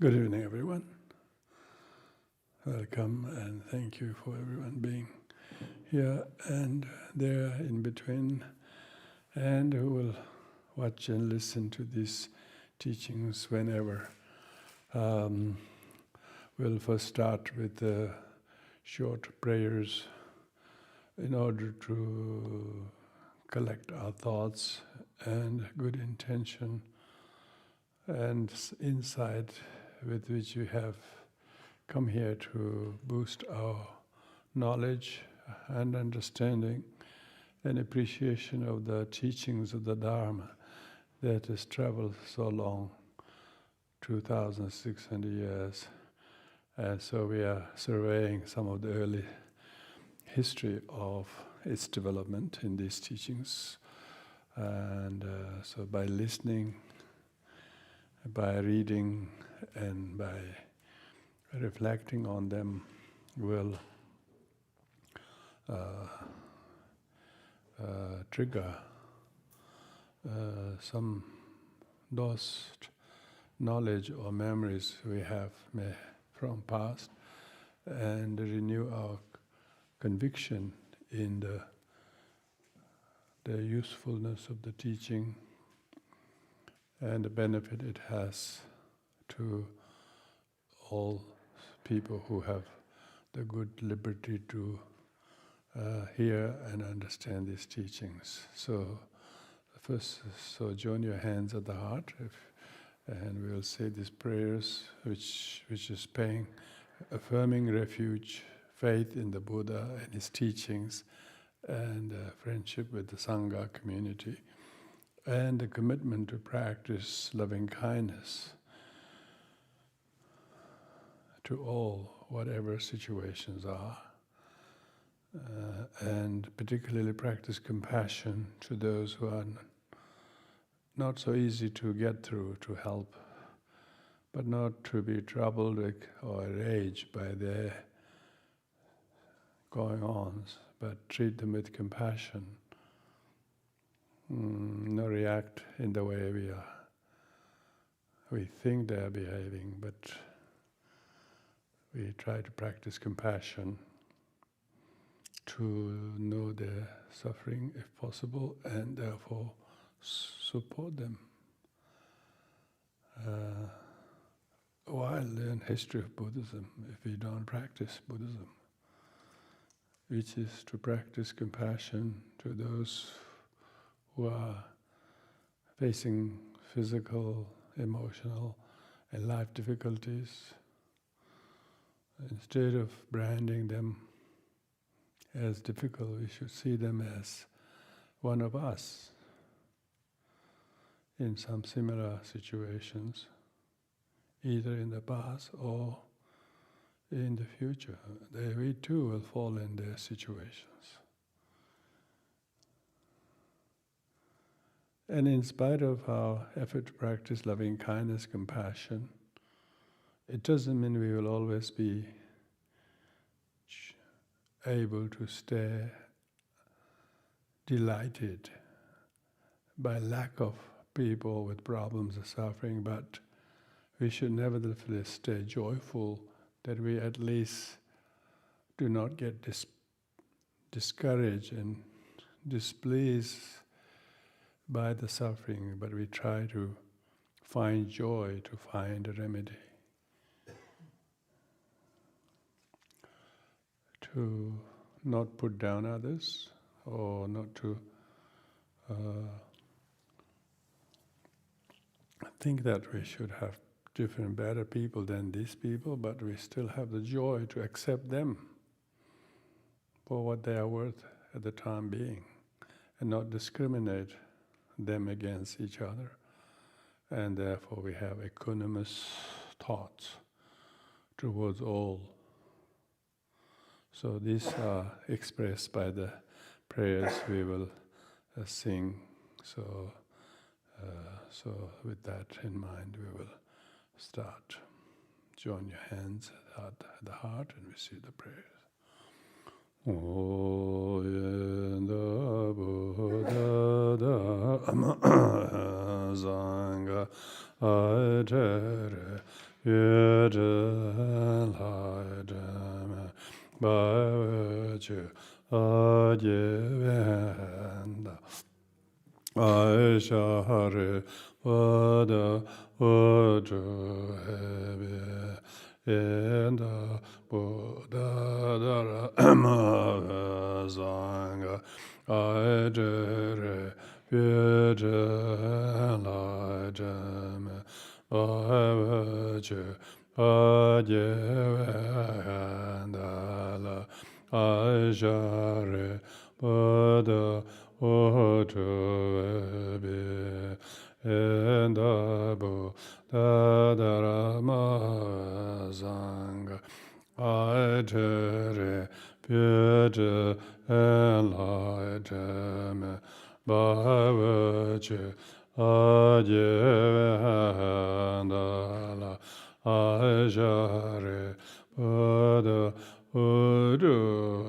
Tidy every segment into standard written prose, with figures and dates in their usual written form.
Good evening, everyone. Welcome and thank you for everyone being here and there in between, and who will watch and listen to these teachings whenever. We'll first start with the short prayers in order to collect our thoughts and good intention and insight with which we have come here to boost our knowledge and understanding and appreciation of the teachings of the Dharma that has traveled so long, 2,600 years. And so we are surveying some of the early history of its development in these teachings. And so by listening, by reading, and by reflecting on them, will trigger some lost knowledge or memories we have from past, and renew our conviction in the usefulness of the teaching and the benefit it has to all people who have the good liberty to hear and understand these teachings. So first, join your hands at the heart, and we'll say these prayers, which is affirming refuge, faith in the Buddha and his teachings, and friendship with the Sangha community, and the commitment to practice loving kindness to all, whatever situations are, and particularly practice compassion to those who are not so easy to get through, to help, but not to be troubled or enraged by their going-ons, but treat them with compassion. Not react in the way we think they are behaving, but we try to practice compassion to know their suffering if possible, and therefore support them. Why learn history of Buddhism if we don't practice Buddhism? Which is to practice compassion to those who are facing physical, emotional, and life difficulties. Instead of branding them as difficult, we should see them as one of us in some similar situations, either in the past or in the future. We too will fall in their situations. And in spite of our effort to practice loving kindness, compassion, it doesn't mean we will always be able to stay delighted by lack of people with problems or suffering, but we should nevertheless stay joyful that we at least do not get discouraged and displeased by the suffering, but we try to find joy, to find a remedy. To not put down others, or not to think that we should have different, better people than these people, but we still have the joy to accept them for what they are worth at the time being, and not discriminate them against each other. And therefore we have equanimous thoughts towards all. So these are expressed by the prayers we will sing. So with that in mind, we will start. Join your hands at the heart and receive the prayers. O yenda Buddha Dhamma Sangha Aitere Bāvācchā āgyevenda Aishahare Vada Vajra Hebe Enda Buddhadara Mahazanga Aijere Vyajra Lajame Bhavaja Adyevandala Aishahare Vada Vajra and Abu Dadarama Zanga Aitere Pyaja and Laitame Bhavaja Adyevandala Aishare Buddha Udu.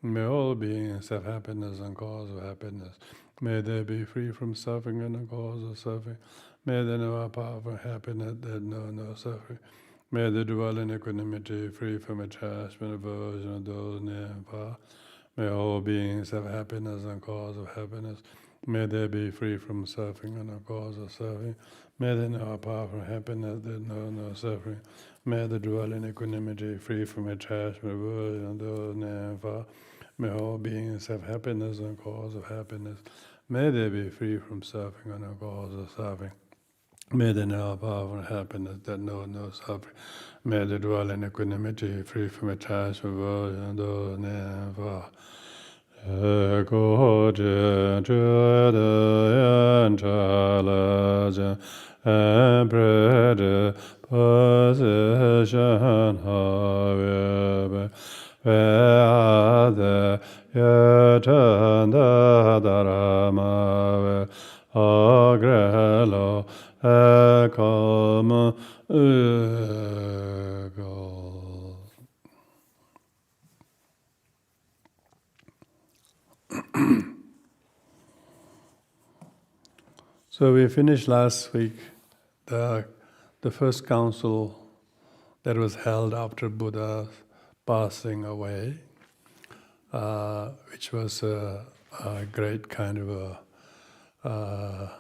May all beings have happiness and cause of happiness. May they be free from suffering and the cause of suffering. May they know a powerful happiness that know no suffering. May they dwell in equanimity, free from attachment, aversion of those near and far. May all beings have happiness and cause of happiness. May they be free from suffering and the cause of suffering. May they know a powerful happiness that know no suffering. May they dwell in equanimity, free from attachment, aversion of those near and far. May all beings have happiness and cause of happiness. May they be free from suffering and the cause of suffering. May they know a powerful happiness that know no suffering. May they dwell in equanimity, free from attachment, aversion of those near and far. Ego intelligence and predisposition, however, where the yatanda dharma agrelo ekam ego. So we finished last week the first council that was held after Buddha's passing away, which was a great kind of a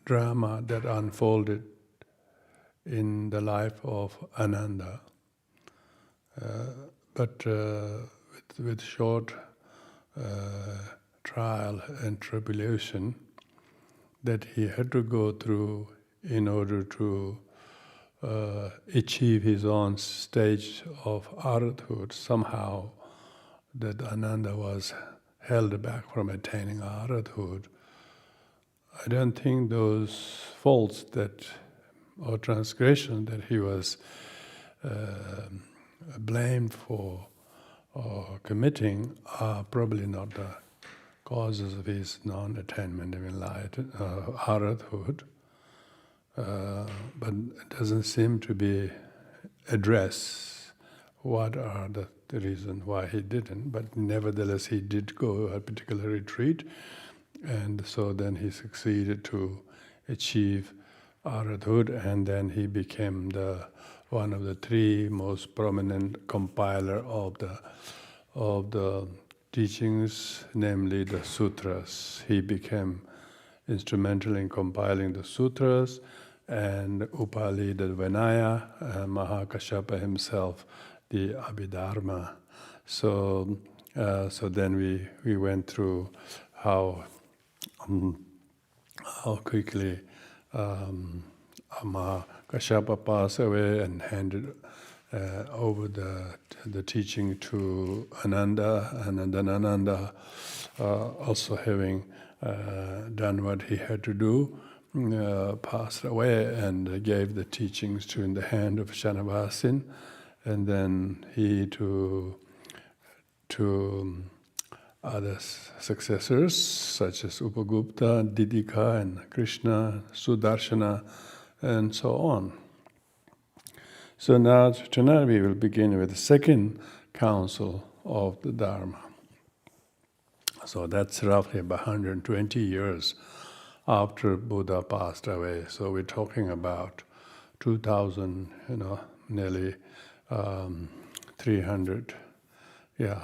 drama that unfolded in the life of Ananda. But with short trial and tribulation that he had to go through in order to achieve his own stage of arhathood. Somehow that Ananda was held back from attaining arhathood. I don't think those faults or transgression that he was blamed for or committing are probably not the causes of his non-attainment of enlightenment, arhathood. But it doesn't seem to be addressed what are the reasons why he didn't. But nevertheless, he did go a particular retreat, and so then he succeeded to achieve arhathood, and then he became one of the three most prominent compiler of the teachings, namely the sutras. He became instrumental in compiling the sutras, and Upali the Vinaya, Mahakashyapa himself, the Abhidharma. So then we went through how quickly Mahakashyapa passed away and handed over the teaching to Ananda, and then Ananda, also having done what he had to do, passed away and gave the teachings in the hand of Shanavasin, and then he to other successors such as Upagupta, Didika, and Krishna, Sudarshana, and so on. So now tonight we will begin with the second council of the Dharma. So that's roughly about 120 years after Buddha passed away. So we're talking about 2000, nearly 300,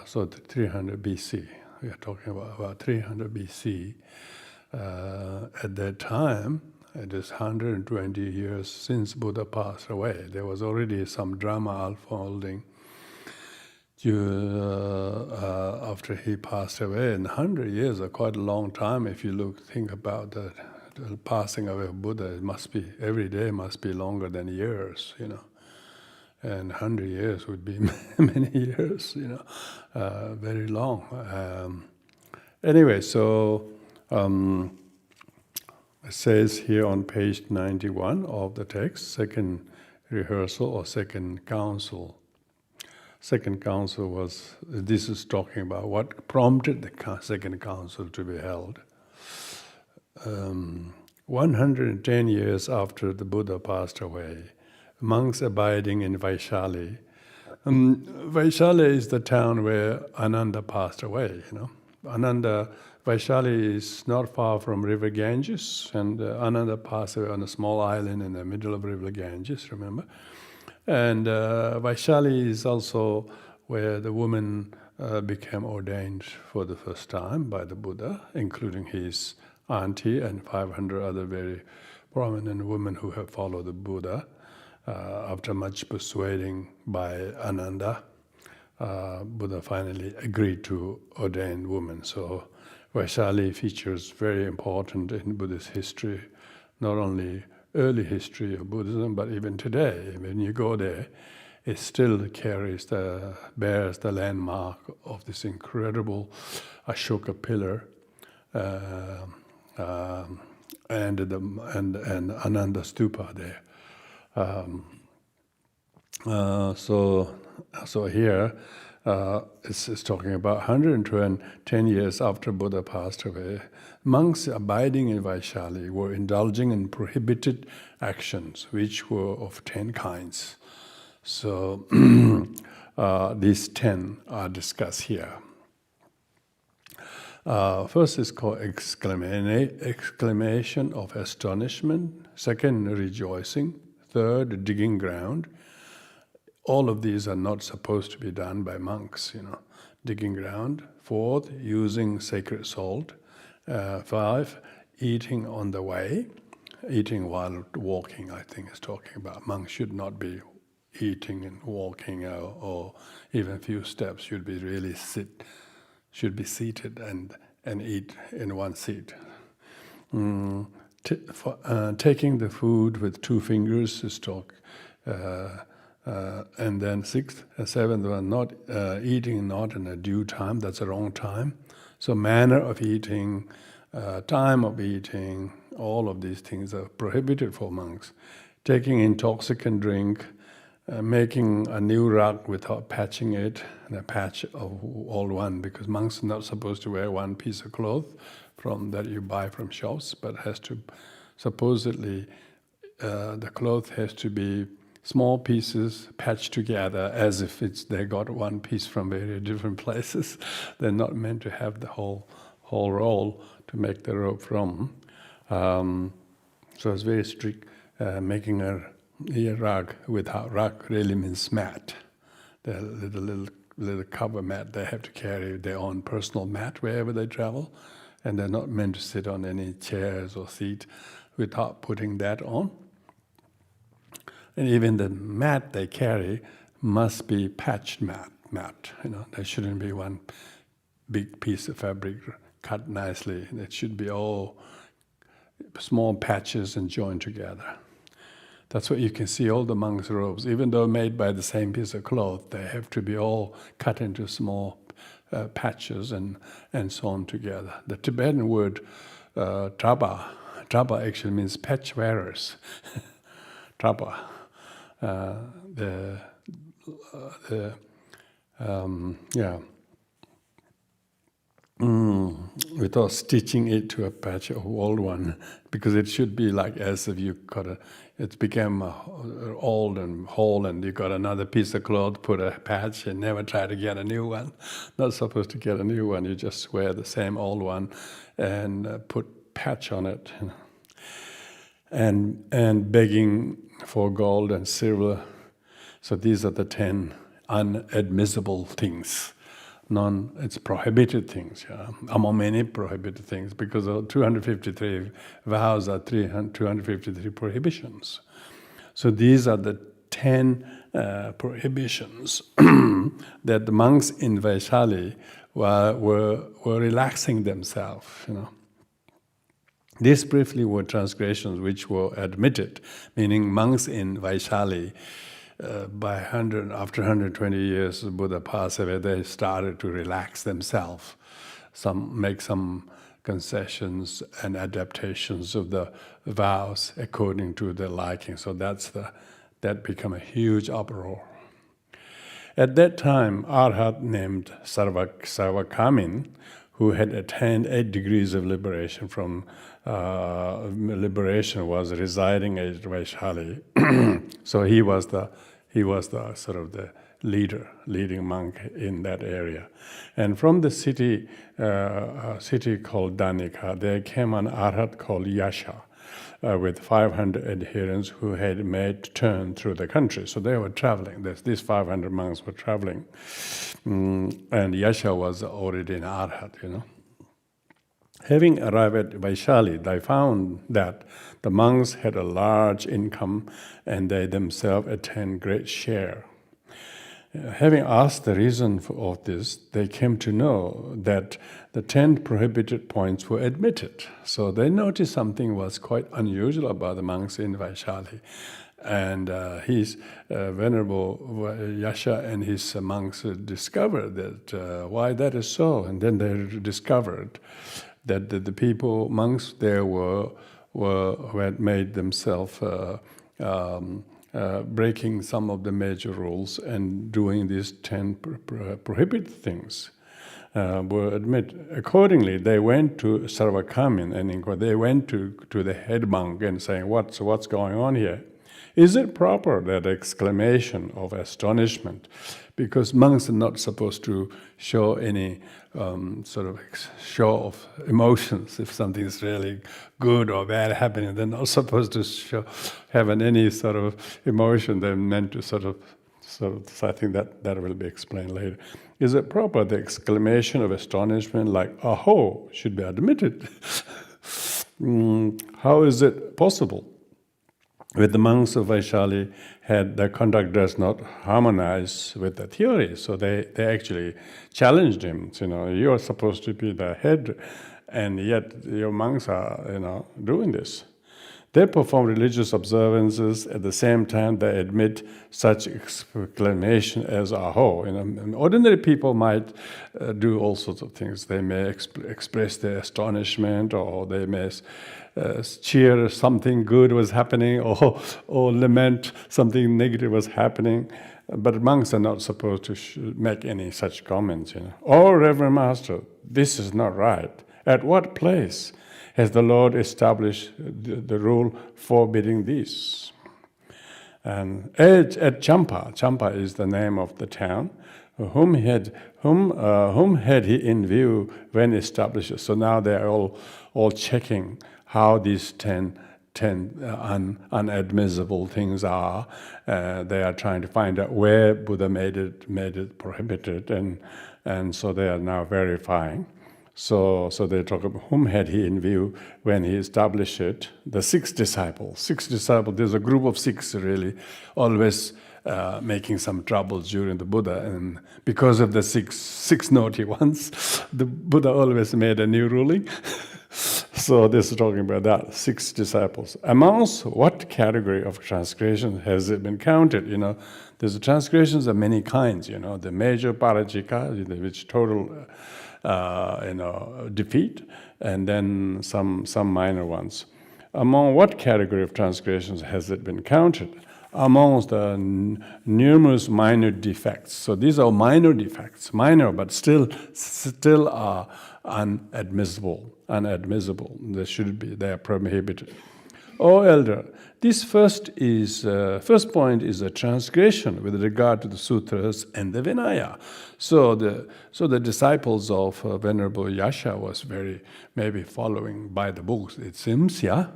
so 300 BC. We are talking about 300 BC. At that time, it is 120 years since Buddha passed away. There was already some drama unfolding after he passed away. And 100 years are quite a long time if you think about the passing away of Buddha. It must be, every day must be longer than years, And 100 years would be many years, very long. Anyway, so it says here on page 91 of the text, second rehearsal or second council. Second council was, this is talking about what prompted the second council to be held. 110 years after the Buddha passed away, monks abiding in Vaishali. Vaishali is the town where Ananda passed away, Vaishali is not far from River Ganges, and Ananda passed away on a small island in the middle of River Ganges, remember? And Vaishali is also where the woman became ordained for the first time by the Buddha, including his auntie and 500 other very prominent women who have followed the Buddha. After much persuading by Ananda, Buddha finally agreed to ordain women. So Vaishali features very important in Buddhist history, not only early history of Buddhism, but even today. When you go there, it still bears the landmark of this incredible Ashoka pillar and Ananda Stupa there. So here it's talking about 110 years after Buddha passed away. Monks abiding in Vaishali were indulging in prohibited actions, which were of 10 kinds. So these 10 are discussed here. First is called exclamation of astonishment. Second, rejoicing. Third, digging ground. All of these are not supposed to be done by monks, digging ground. Fourth, using sacred salt. 5, eating on the way. Eating while walking, I think, is talking about. Monks should not be eating and walking or even a few steps. Should be seated and eat in one seat. Taking the food with 2 fingers is and then 6th and 7th one, not eating not in a due time, that's the wrong time. So manner of eating, time of eating, all of these things are prohibited for monks. Taking intoxicant drink, making a new rug without patching it, and a patch of old one, because monks are not supposed to wear one piece of cloth that you buy from shops, but has to, supposedly, the cloth has to be small pieces patched together as if they got one piece from very different places. They're not meant to have the whole roll to make the rope from. So it's very strict. Making a rug without rug really means mat. The little cover mat. They have to carry their own personal mat wherever they travel, and they're not meant to sit on any chairs or seat without putting that on. And even the mat they carry must be patched mat. There shouldn't be one big piece of fabric cut nicely. It should be all small patches and joined together. That's what you can see, all the monks' robes, even though made by the same piece of cloth, they have to be all cut into small patches and sewn together. The Tibetan word traba actually means patch wearers. Traba. Without stitching it to a patch of old one, because it should be like as if you it became old and whole, and you got another piece of cloth, put a patch, and never try to get a new one. Not supposed to get a new one. You just wear the same old one and put patch on it, and begging for gold and silver. So these are the 10 unadmissible things. It's prohibited things, among many prohibited things, because 253 vows are 253 prohibitions. So these are the 10 prohibitions that the monks in Vaishali were relaxing themselves, These briefly were transgressions which were admitted, meaning monks in Vaishali, after 120 years, the Buddha passed away, they started to relax themselves, make some concessions and adaptations of the vows according to their liking. So that became a huge uproar. At that time, Arhat named Sarvakamin, who had attained 8 degrees of liberation from liberation, was residing at Vaishali. So he was the sort of the leading monk in that area. And from the city called Danika, there came an Arhat called Yasha, with 500 adherents who had made turn through the country. So they were traveling. These 500 monks were traveling. And Yasha was already an Arhat, Having arrived at Vaishali, they found that the monks had a large income and they themselves attained great share. Having asked the reason of this, they came to know that the 10 prohibited points were admitted. So they noticed something was quite unusual about the monks in Vaishali. And his Venerable Yasha and his monks discovered that why that is so. And then they discovered that the monks there who had made themselves breaking some of the major rules and doing these 10 prohibited things were admitted. Accordingly, they went to Sarvakamin and they went to the head monk and saying, what's going on here? Is it proper that exclamation of astonishment, because monks are not supposed to show any sort of show of emotions. If something is really good or bad happening, they're not supposed to have any sort of emotion. They're meant to sort of. So I think that will be explained later. Is it proper the exclamation of astonishment like "Aho" should be admitted? How is it possible? With the monks of Vaishali, their conduct does not harmonize with the theory. So they actually challenged him. You are supposed to be the head, and yet your monks are, doing this. They perform religious observances. At the same time, they admit such exclamation as "Aho." Ordinary people might do all sorts of things. They may express their astonishment, or they may cheer something good was happening, or lament something negative was happening. But monks are not supposed to make any such comments. Oh, Reverend Master, this is not right. At what place has the Lord established the rule forbidding this? And at Champa is the name of the town, whom had he in view when established? So now they are all checking how these 10 unadmissible things are. They are trying to find out where Buddha made it prohibited, and so they are now verifying. So they talk about whom had he in view when he established it. The 6 disciples. There's a group of 6 really, always making some troubles during the Buddha, and because of the six naughty ones, the Buddha always made a new ruling. So this is talking about that, 6 disciples. Amongst what category of transgression has it been counted? There's transgressions of many kinds. The major parajika, which total defeat, and then some minor ones. Among what category of transgressions has it been counted? Amongst the numerous minor defects. So these are minor defects, but still are unadmissible. They are prohibited. O elder, this first point is a transgression with regard to the sutras and the Vinaya. So the disciples of Venerable Yasha was maybe following by the books, it seems, yeah.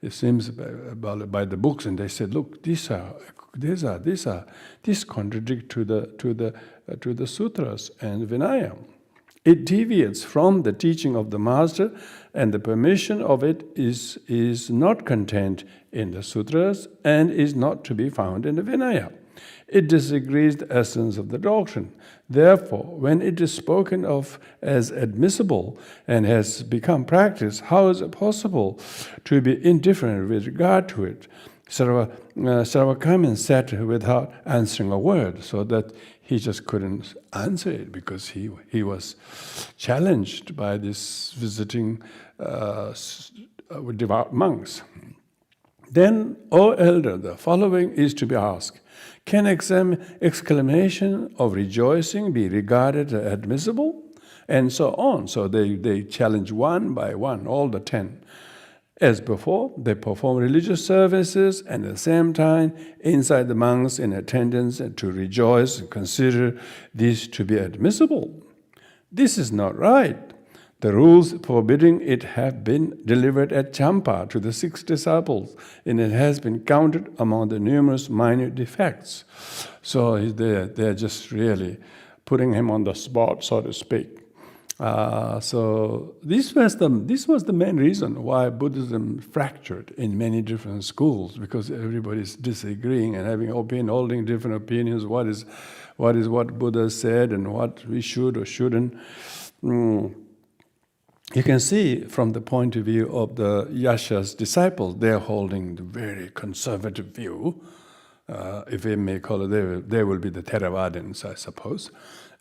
it seems, by the books, and they said, look, these contradict to the sutras and Vinaya. It deviates from the teaching of the master, and the permission of it is not contained in the sutras and is not to be found in the Vinaya. It disagrees the essence of the doctrine. Therefore, when it is spoken of as admissible and has become practice, how is it possible to be indifferent with regard to it? Sarvakaman sat without answering a word, so that he just couldn't answer it because he was challenged by this visiting devout monks. Then, O elder, the following is to be asked. Can exclamation of rejoicing be regarded as admissible? And so on. So they challenge one by one, all the 10. As before, they perform religious services and at the same time incite the monks in attendance to rejoice and consider this to be admissible. This is not right. The rules forbidding it have been delivered at Champa to the 6 disciples, and it has been counted among the numerous minor defects. So they're just really putting him on the spot, so to speak. So this was the main reason why Buddhism fractured in many different schools, because everybody's disagreeing and holding different opinions. What is what Buddha said and what we should or shouldn't. You can see from the point of view of the Yasha's disciples, they're holding the very conservative view. If we may call it, they will be the Theravadins, I suppose.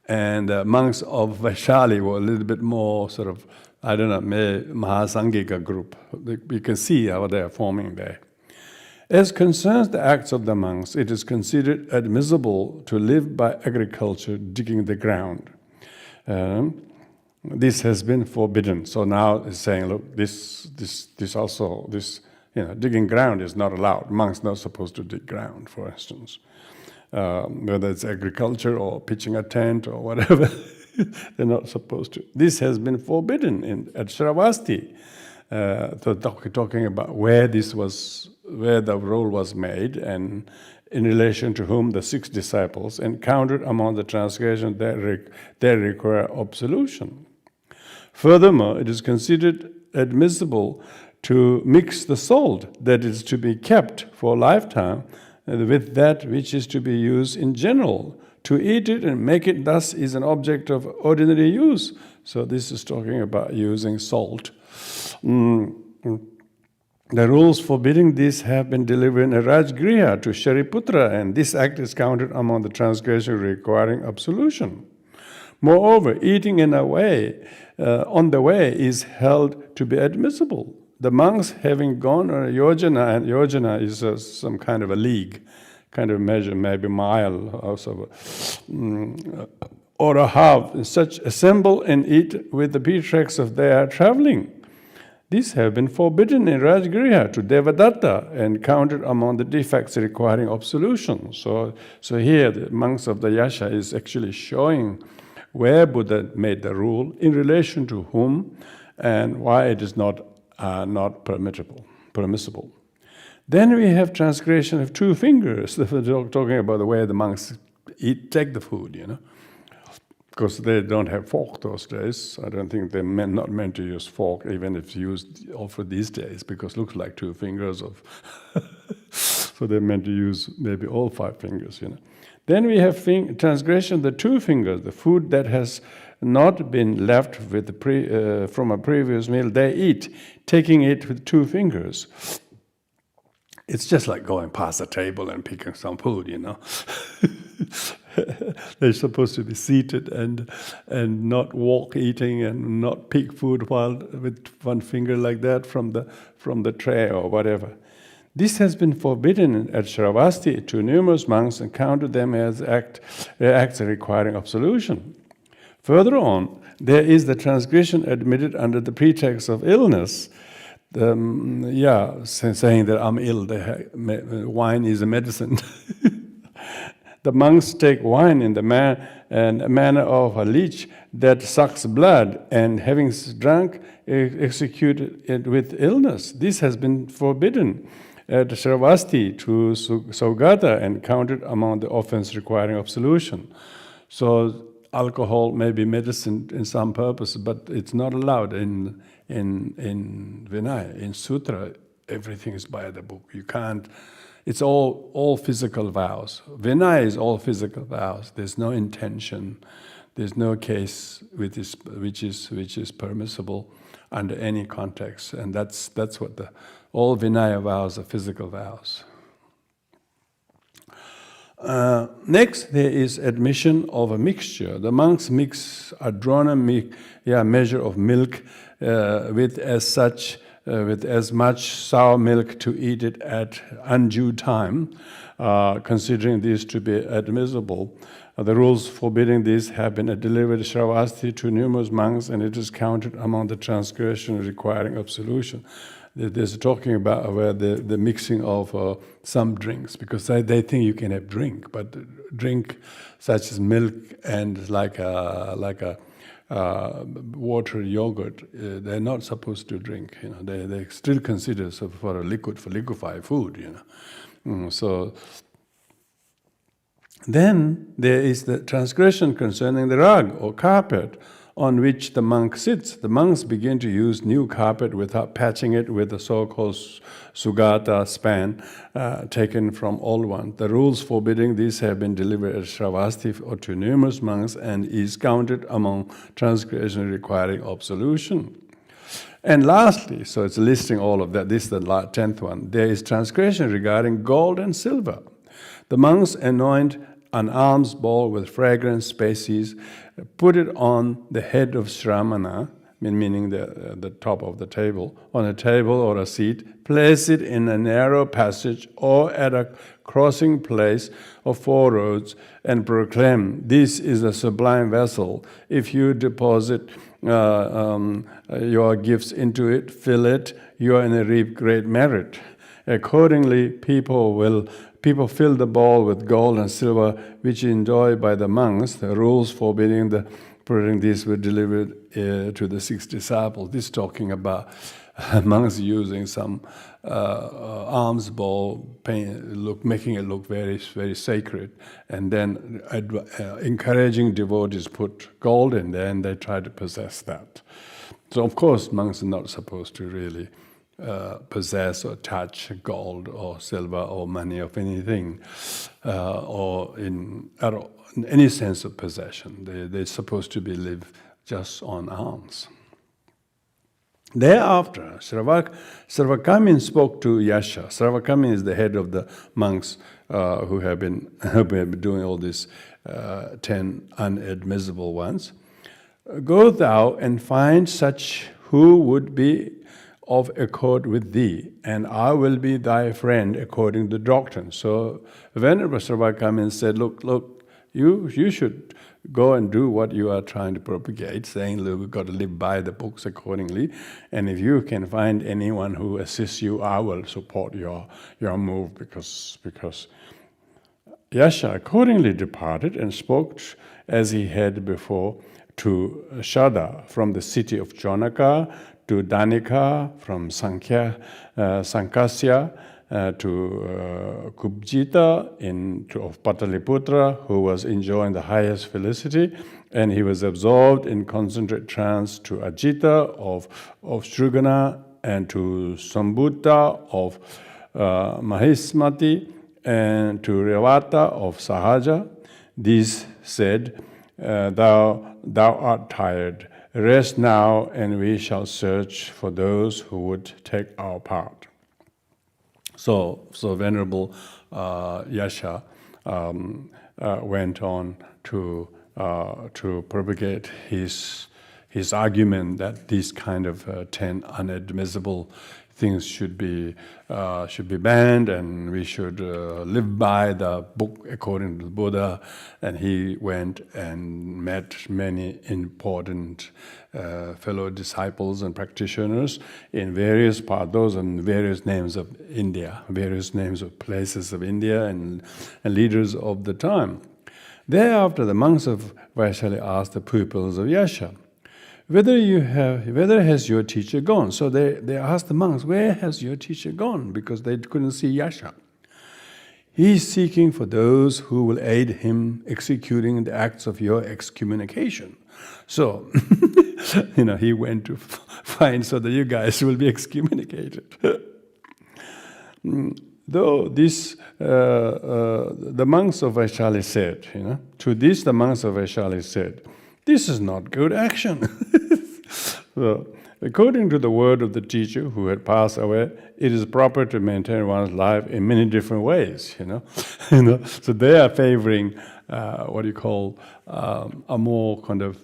And monks of Vaishali were a little bit more sort of, Mahasangika group. You can see how they are forming there. As concerns the acts of the monks, it is considered admissible to live by agriculture, digging the ground. This has been forbidden. So now it's saying, look, this digging ground is not allowed. Monks are not supposed to dig ground, for instance. Whether it's agriculture or pitching a tent or whatever, they're not supposed to. This has been forbidden at Shravasti. Talking about where the rule was made and in relation to whom the 6 disciples encountered among the transgressions that require absolution. Furthermore, it is considered admissible to mix the salt that is to be kept for a lifetime with that which is to be used in general. To eat it and make it thus is an object of ordinary use. So this is talking about using salt. The rules forbidding this have been delivered in a Rajgriha to Shariputra, and this act is counted among the transgressions requiring absolution. Moreover, eating on the way is held to be admissible. The monks having gone on a yojana, and yojana is some kind of a league, kind of measure, maybe mile or so, or a half, such assemble and eat with the pretext of their traveling. These have been forbidden in Rajgriha to Devadatta and counted among the defects requiring absolution. So here the monks of the Yasha is actually showing where Buddha made the rule, in relation to whom, and why it is not permissible. Then we have transgression of 2 fingers. We're talking about the way the monks take the food, because they don't have fork those days. I don't think they're not meant to use fork, even if it's used also these days, because it looks like 2 fingers of. So they're meant to use maybe all 5 fingers, Then we have transgression of the 2 fingers, the food that has not been left with from a previous meal, they eat, taking it with 2 fingers. It's just like going past a table and picking some food, They're supposed to be seated and not walk eating and not pick food while with 1 finger like that from the tray or whatever. This has been forbidden at Shravasti to numerous monks and counted them as acts requiring absolution. Further on, there is the transgression admitted under the pretext of illness. Saying that I'm ill, wine is a medicine. The monks take wine in the manner of a leech that sucks blood, and having drunk, execute it with illness. This has been forbidden at Shravasti to Saugata and counted among the offense requiring absolution. So alcohol may be medicine in some purpose, but it's not allowed in Vinaya. In Sutra, everything is by the book. You can't. It's all physical vows. Vinaya is all physical vows. There's no intention. There's no case which is permissible under any context, and that's what all Vinaya vows are, physical vows. Next, there is admission of a mixture. The monks mix a drona measure of milk with as much sour milk to eat it at undue time, considering this to be admissible. The rules forbidding this have been delivered Shravasti to numerous monks, and it is counted among the transgressions requiring absolution. There's talking about where the mixing of some drinks, because they think you can have drink, but drink such as milk and like a water yogurt, they're not supposed to drink. They still consider for liquefied food. So then there is the transgression concerning the rug or carpet on which the monk sits. The monks begin to use new carpet without patching it with the so-called Sugata span taken from old one. The rules forbidding this have been delivered at Shravasti or to numerous monks and is counted among transgression requiring absolution. And lastly, so it's listing all of that, this is the 10th one, there is transgression regarding gold and silver. The monks anoint an alms bowl with fragrant species, put it on the head of Shramana, meaning the top of the table, on a table or a seat, place it in a narrow passage or at a crossing place of 4 roads, and proclaim, this is a sublime vessel. If you deposit your gifts into it, fill it, you are in a reap great merit. Accordingly, people fill the bowl with gold and silver, which enjoyed by the monks. The rules forbidding these were delivered to the 6 disciples. This talking about monks using some alms bowl, making it look very, very sacred, and then encouraging devotees put gold in there, and they try to possess that. So of course, monks are not supposed to really possess or touch gold or silver or money of anything, or in any sense of possession. They're supposed to live just on alms. Thereafter, Sarvakamin spoke to Yasha. Sarvakamin is the head of the monks who have been doing all these 10 unadmissible ones. Go thou and find such who would be of accord with thee, and I will be thy friend according to doctrine. So Venerable Sarvakamin said, look, you should go and do what you are trying to propagate, saying, look, we've got to live by the books accordingly, and if you can find anyone who assists you, I will support your move, because Yasha accordingly departed and spoke as he had before to Shada from the city of Jonaka, to Danika from Sankasya, to Kubjita of Pataliputra, who was enjoying the highest felicity, and he was absorbed in concentrate trance, to Ajita of Shrugana, and to Sambhuta of Mahismati, and to Revata of Sahaja. These said, thou art tired. Rest now, and we shall search for those who would take our part. So Venerable Yasha went on to propagate his argument that these kind of 10 unadmissible things should be banned, and we should live by the book according to the Buddha. And he went and met many important fellow disciples and practitioners in various parts, those and various names of India, various names of places of India, and leaders of the time. Thereafter, the monks of Vaishali asked the pupils of Yasha, whether has your teacher gone? So they asked the monks, where has your teacher gone? Because they couldn't see Yasha. He is seeking for those who will aid him executing the acts of your excommunication. So, he went to find so that you guys will be excommunicated. Though this, the monks of Vaishali said, to this the monks of Vaishali said, this is not good action. So, according to the word of the teacher who had passed away, it is proper to maintain one's life in many different ways. So they are favoring a more kind of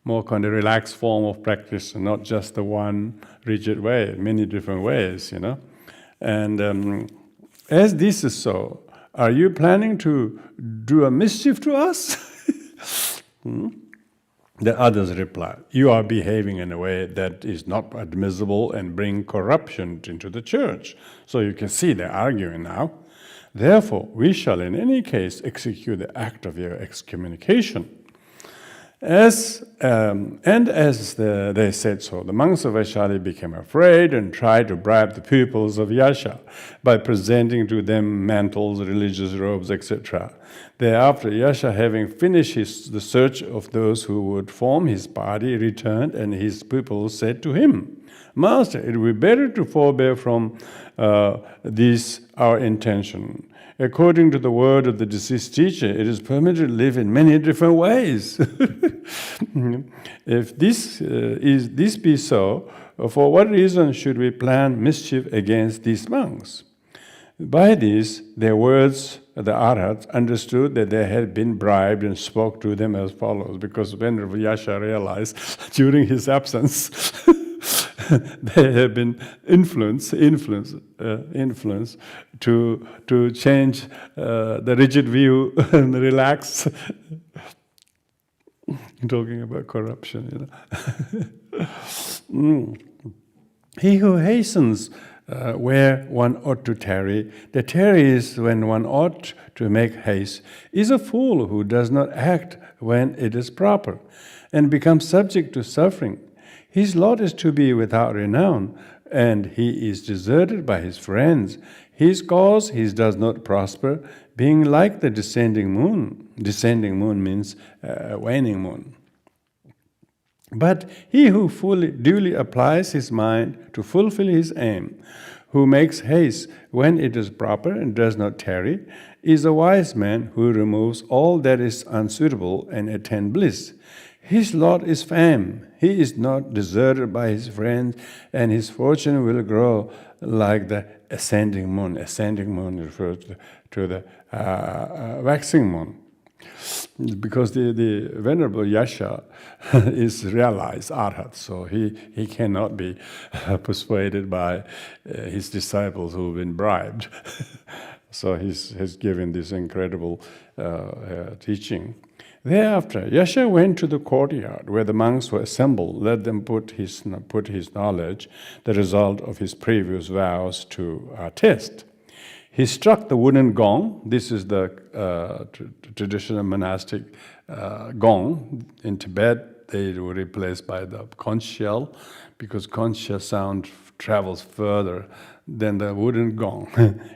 relaxed form of practice, and not just the one rigid way, many different ways. And as this is so, are you planning to do a mischief to us? The others replied, you are behaving in a way that is not admissible and bring corruption into the church. So you can see they're arguing now. Therefore, we shall in any case execute the act of your excommunication. They said so, the monks of Vaishali became afraid and tried to bribe the pupils of Yasha by presenting to them mantles, religious robes, etc. Thereafter, Yasha, having finished the search of those who would form his party, returned, and his pupils said to him, Master, it would be better to forbear from this our intention. According to the word of the deceased teacher, it is permitted to live in many different ways. If this be so, for what reason should we plan mischief against these monks? By this, their words, the Arhats understood that they had been bribed and spoke to them as follows, because Venerable Yasha realized during his absence they have been influenced to change the rigid view and relax. Talking about corruption, He who hastens where one ought to tarry, that tarries when one ought to make haste, is a fool who does not act when it is proper, and becomes subject to suffering. His lot is to be without renown, and he is deserted by his friends. His cause he does not prosper, being like the descending moon. Descending moon means waning moon. But he who duly applies his mind to fulfill his aim, who makes haste when it is proper and does not tarry, is a wise man who removes all that is unsuitable and attains bliss. His lot is fame. He is not deserted by his friends, and his fortune will grow like the ascending moon. Ascending moon refers to the waxing moon. Because the Venerable Yasha is realized Arhat, so he cannot be persuaded by his disciples who have been bribed. So he's given this incredible teaching. Thereafter, Yasha went to the courtyard where the monks were assembled, let them put his knowledge, the result of his previous vows, to test. He struck the wooden gong. This is the traditional monastic gong. In Tibet, they were replaced by the conch shell, because conch shell sound travels further than the wooden gong.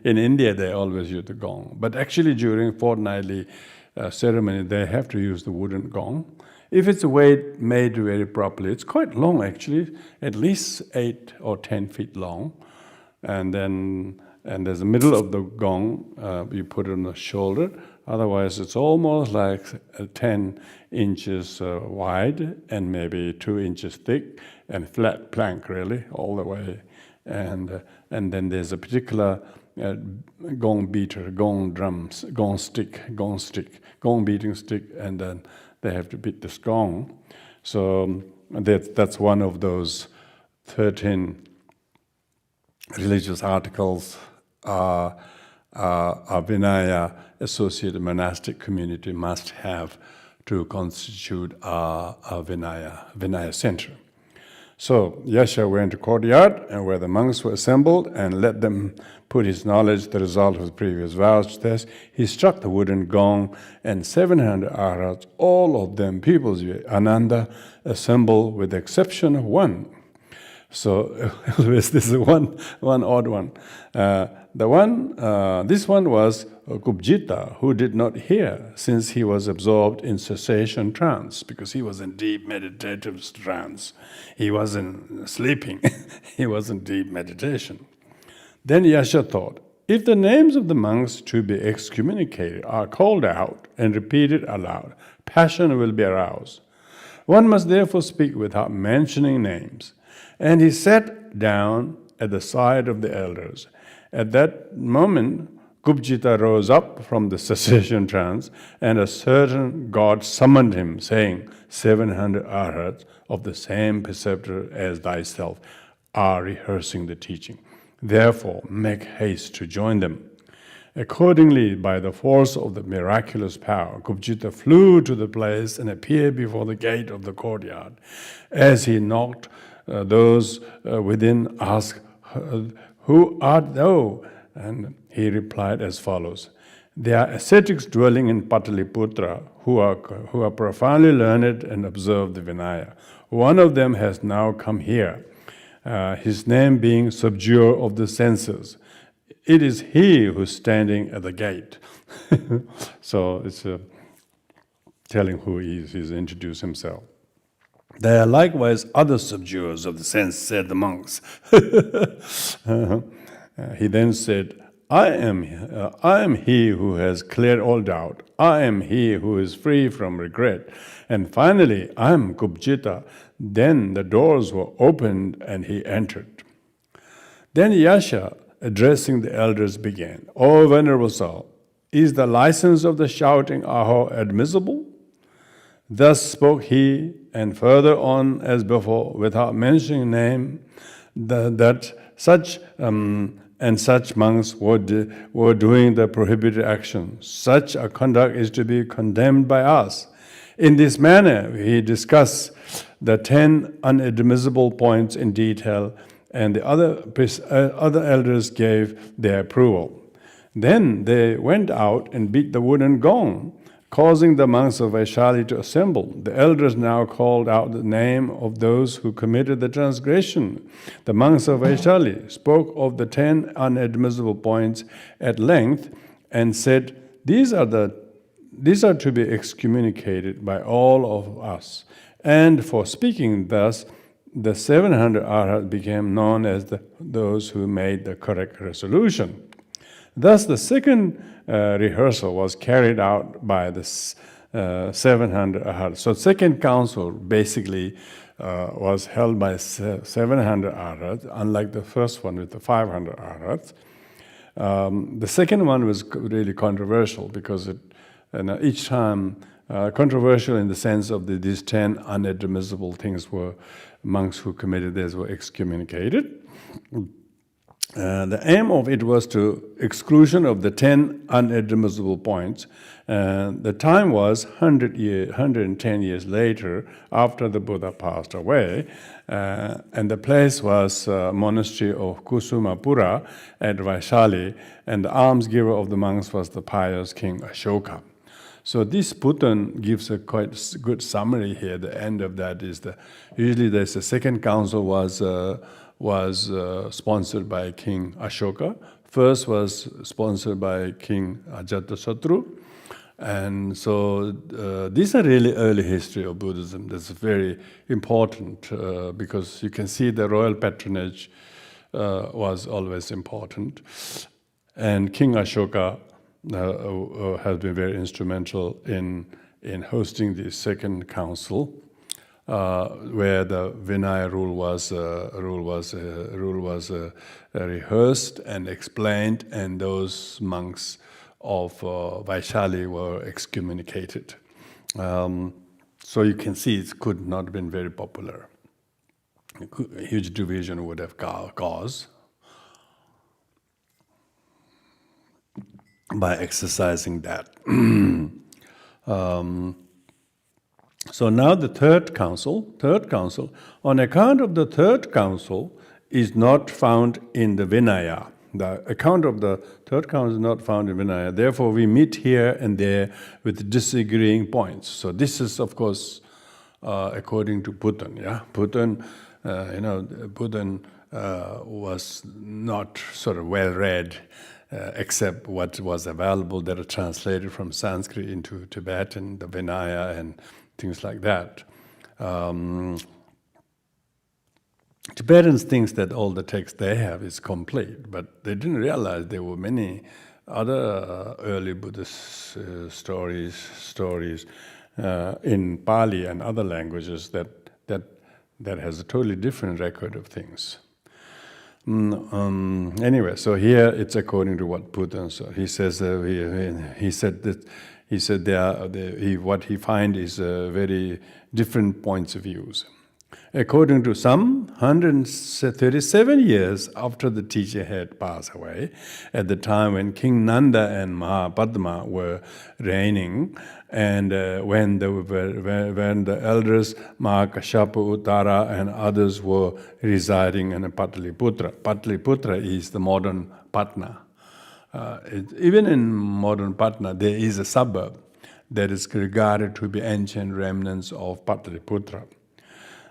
In India, they always use the gong. But actually, during fortnightly ceremony, they have to use the wooden gong. If it's made very properly, it's quite long actually, at least 8 or 10 feet long. And there's the middle of the gong, you put it on the shoulder. Otherwise, it's almost like 10 inches wide and maybe 2 inches thick, and flat plank really, all the way. And then there's a particular gong beater, gong drums, gong beating stick, and then they have to beat this gong. So that's one of those 13 religious articles, a Vinaya associated monastic community must have to constitute a Vinaya center. So Yasha went to courtyard and where the monks were assembled and let them put his knowledge, the result of the previous vows to test. He struck the wooden gong and 700 arhats, all of them peoples of Ananda, assembled with the exception of one. So this is one odd one. This one was Kubjita, who did not hear, since he was absorbed in cessation trance, because he was in deep meditative trance. He wasn't sleeping, he was in deep meditation. Then Yasha thought, if the names of the monks to be excommunicated are called out and repeated aloud, passion will be aroused. One must therefore speak without mentioning names. And he sat down at the side of the elders. At that moment, Kubjita rose up from the cessation trance, and a certain god summoned him, saying, 700 arhats of the same preceptor as thyself are rehearsing the teaching. Therefore, make haste to join them. Accordingly, by the force of the miraculous power, Kubjita flew to the place and appeared before the gate of the courtyard. As he knocked, those within asked, who art thou? And he replied as follows, they are ascetics dwelling in Pataliputra who are profoundly learned and observe the Vinaya. One of them has now come here, his name being subduer of the senses. It is he who's standing at the gate. So it's telling who he is. He's introduced himself. There are likewise other subduers of the sense, said the monks. He then said, I am he who has cleared all doubt. I am he who is free from regret. And finally, I am Kubjita. Then the doors were opened and he entered. Then Yasha, addressing the elders, began, O Venerable Soul, is the license of the shouting Aho admissible? Thus spoke he, and further on as before, without mentioning name, that such and such monks were doing the prohibited action. Such a conduct is to be condemned by us. In this manner, he discussed the 10 unadmissible points in detail, and the other elders gave their approval. Then they went out and beat the wooden gong, causing the monks of Vaishali to assemble. The elders now called out the name of those who committed the transgression. The monks of Vaishali spoke of the 10 unadmissible points at length and said, These are to be excommunicated by all of us. And for speaking thus, the 700 arhat became known as those who made the correct resolution. Thus, the second rehearsal was carried out by the 700 arhats. So, second council basically was held by 700 arhats, unlike the first one with the 500 arhats. The second one was really controversial because each time controversial in the sense of these 10 unadmissible things were monks who committed this were excommunicated. The aim of it was to exclusion of the 10 unadmissible points. The time was 110 years later, after the Buddha passed away, and the place was monastery of Kusumapura at Vaishali, and the almsgiver of the monks was the pious King Ashoka. So this Buton gives a quite good summary here. The end of that is usually there's the second council was sponsored by King Ashoka. First was sponsored by King Ajatasattu. And so these are really early history of Buddhism. That's very important because you can see the royal patronage was always important. And King Ashoka has been very instrumental in hosting the second council, where the Vinaya rule was rehearsed and explained, and those monks of Vaishali were excommunicated. So you can see it could not have been very popular. A huge division would have caused. by exercising that. So now the third council, on account of the third council, is not found in the Vinaya. The account of the third council is not found in Vinaya. Therefore, we meet here and there with disagreeing points. So this is, of course, according to Buton. Yeah, Buton, Buton was not sort of well read, except what was available that are translated from Sanskrit into Tibetan, the Vinaya, and things like that. Tibetans think that all the text they have is complete, but they didn't realize there were many other early Buddhist stories in Pali and other languages that has a totally different record of things. Anyway, so here it's according to what Buddha said. He says what he finds is very different points of views. According to some, 137 years after the teacher had passed away, at the time when King Nanda and Mahapadma were reigning, and when the elders Mahakashapa, Uttara, and others were residing in Pataliputra. Pataliputra is the modern Patna. Even in modern Patna, there is a suburb that is regarded to be ancient remnants of Pataliputra.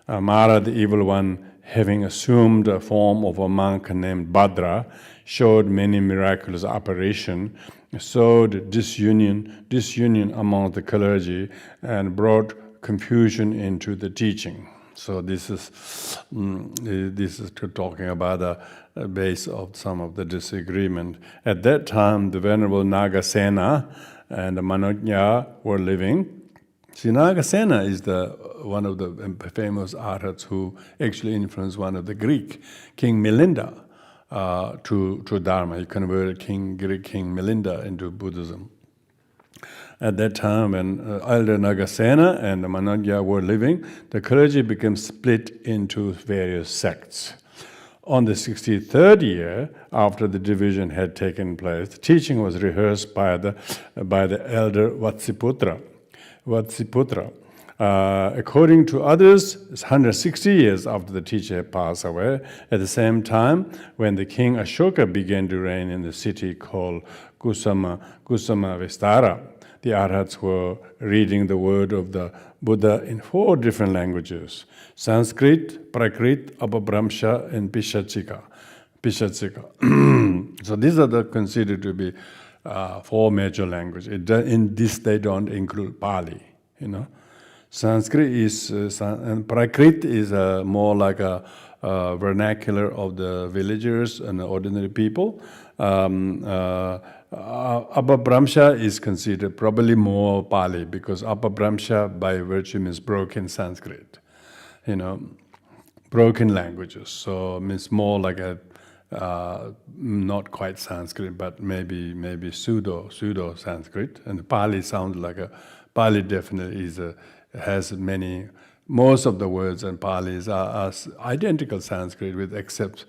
Mara, the evil one, having assumed the form of a monk named Bhadra, showed many miraculous apparitions, sowed disunion among the clergy, and brought confusion into the teaching. So this is talking about the base of some of the disagreement. At that time, the Venerable Nagasena and the Manojña were living. See, Nagasena is one of the famous arhats who actually influenced one of the Greek, King Milinda, to Dharma. He converted Greek King Milinda into Buddhism. At that time, when Elder Nagasena and the Manojña were living, the clergy became split into various sects. On the 63rd year, after the division had taken place, the teaching was rehearsed by the elder Vatsiputra. According to others, it's 160 years after the teacher had passed away. At the same time, when the king Ashoka began to reign in the city called Kusama Vistara, the arhats were reading the word of the Buddha in 4 different languages: Sanskrit, Prakrit, Apabhramsha, and Pishachika. So these are considered to be 4 major languages. In this, they don't include Pali. Sanskrit is and Prakrit is more like a vernacular of the villagers and the ordinary people. Apabhramsha is considered probably more Pali, because Apabhramsha by virtue means broken Sanskrit, broken languages. So it's more like a not quite Sanskrit, but maybe pseudo Sanskrit. And Pali sounds like Pali definitely has many. Most of the words in Pali are identical Sanskrit, with except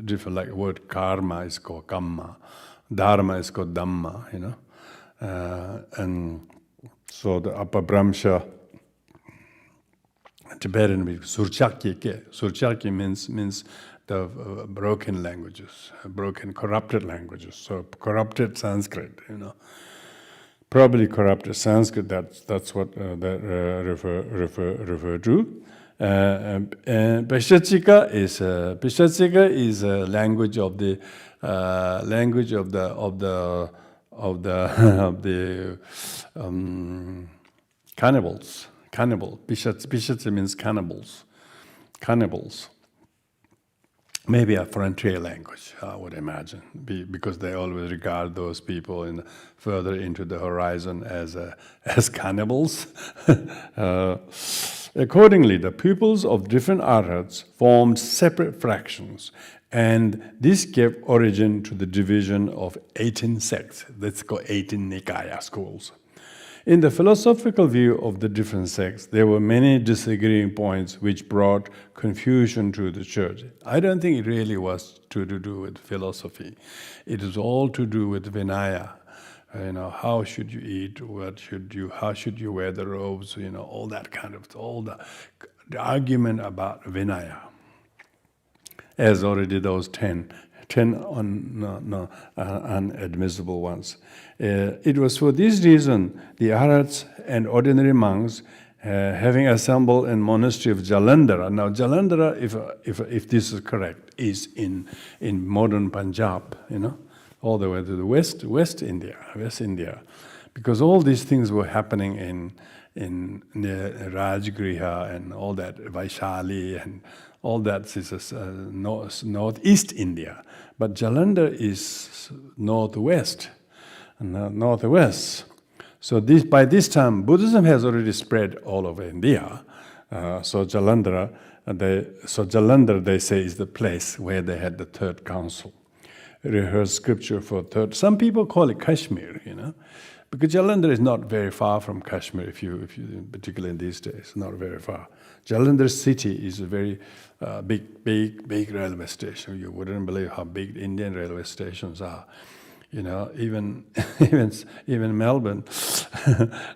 different, like word karma is called kamma, dharma is called dhamma, and so the Apabhramsha Tibetan means surchakye. Surchakye means the broken languages, broken, corrupted languages. So corrupted Sanskrit, probably corrupted Sanskrit. That's what that refer to. Pishachika is a language of the cannibals. Pishachi means cannibals. Maybe a frontier language, I would imagine, because they always regard those people further into the horizon as cannibals. Accordingly, the pupils of different arhats formed separate fractions, and this gave origin to the division of 18 sects. Let's go 18 Nikaya schools. In the philosophical view of the different sects, there were many disagreeing points which brought confusion to the church. I don't think it really was to do with philosophy. It is all to do with Vinaya. How should you eat? How should you wear the robes? All that kind of, all the argument about Vinaya. As already those 10 unadmissible ones. It was for this reason the Arhats and ordinary monks, having assembled in monastery of Jalandhara. Now Jalandhara, if this is correct, is in modern Punjab, all the way to the West India, because all these things were happening in Rajgriha and all that, Vaishali and all that is northeast India. But Jalandhar is northwest. So by this time, Buddhism has already spread all over India. So Jalandhar, they say, is the place where they had the third council. Rehearse scripture for third. Some people call it Kashmir, because Jalandhar is not very far from Kashmir, if you particularly in these days, not very far. Jalandhar city is a very big railway station. You wouldn't believe how big Indian railway stations are. Even Melbourne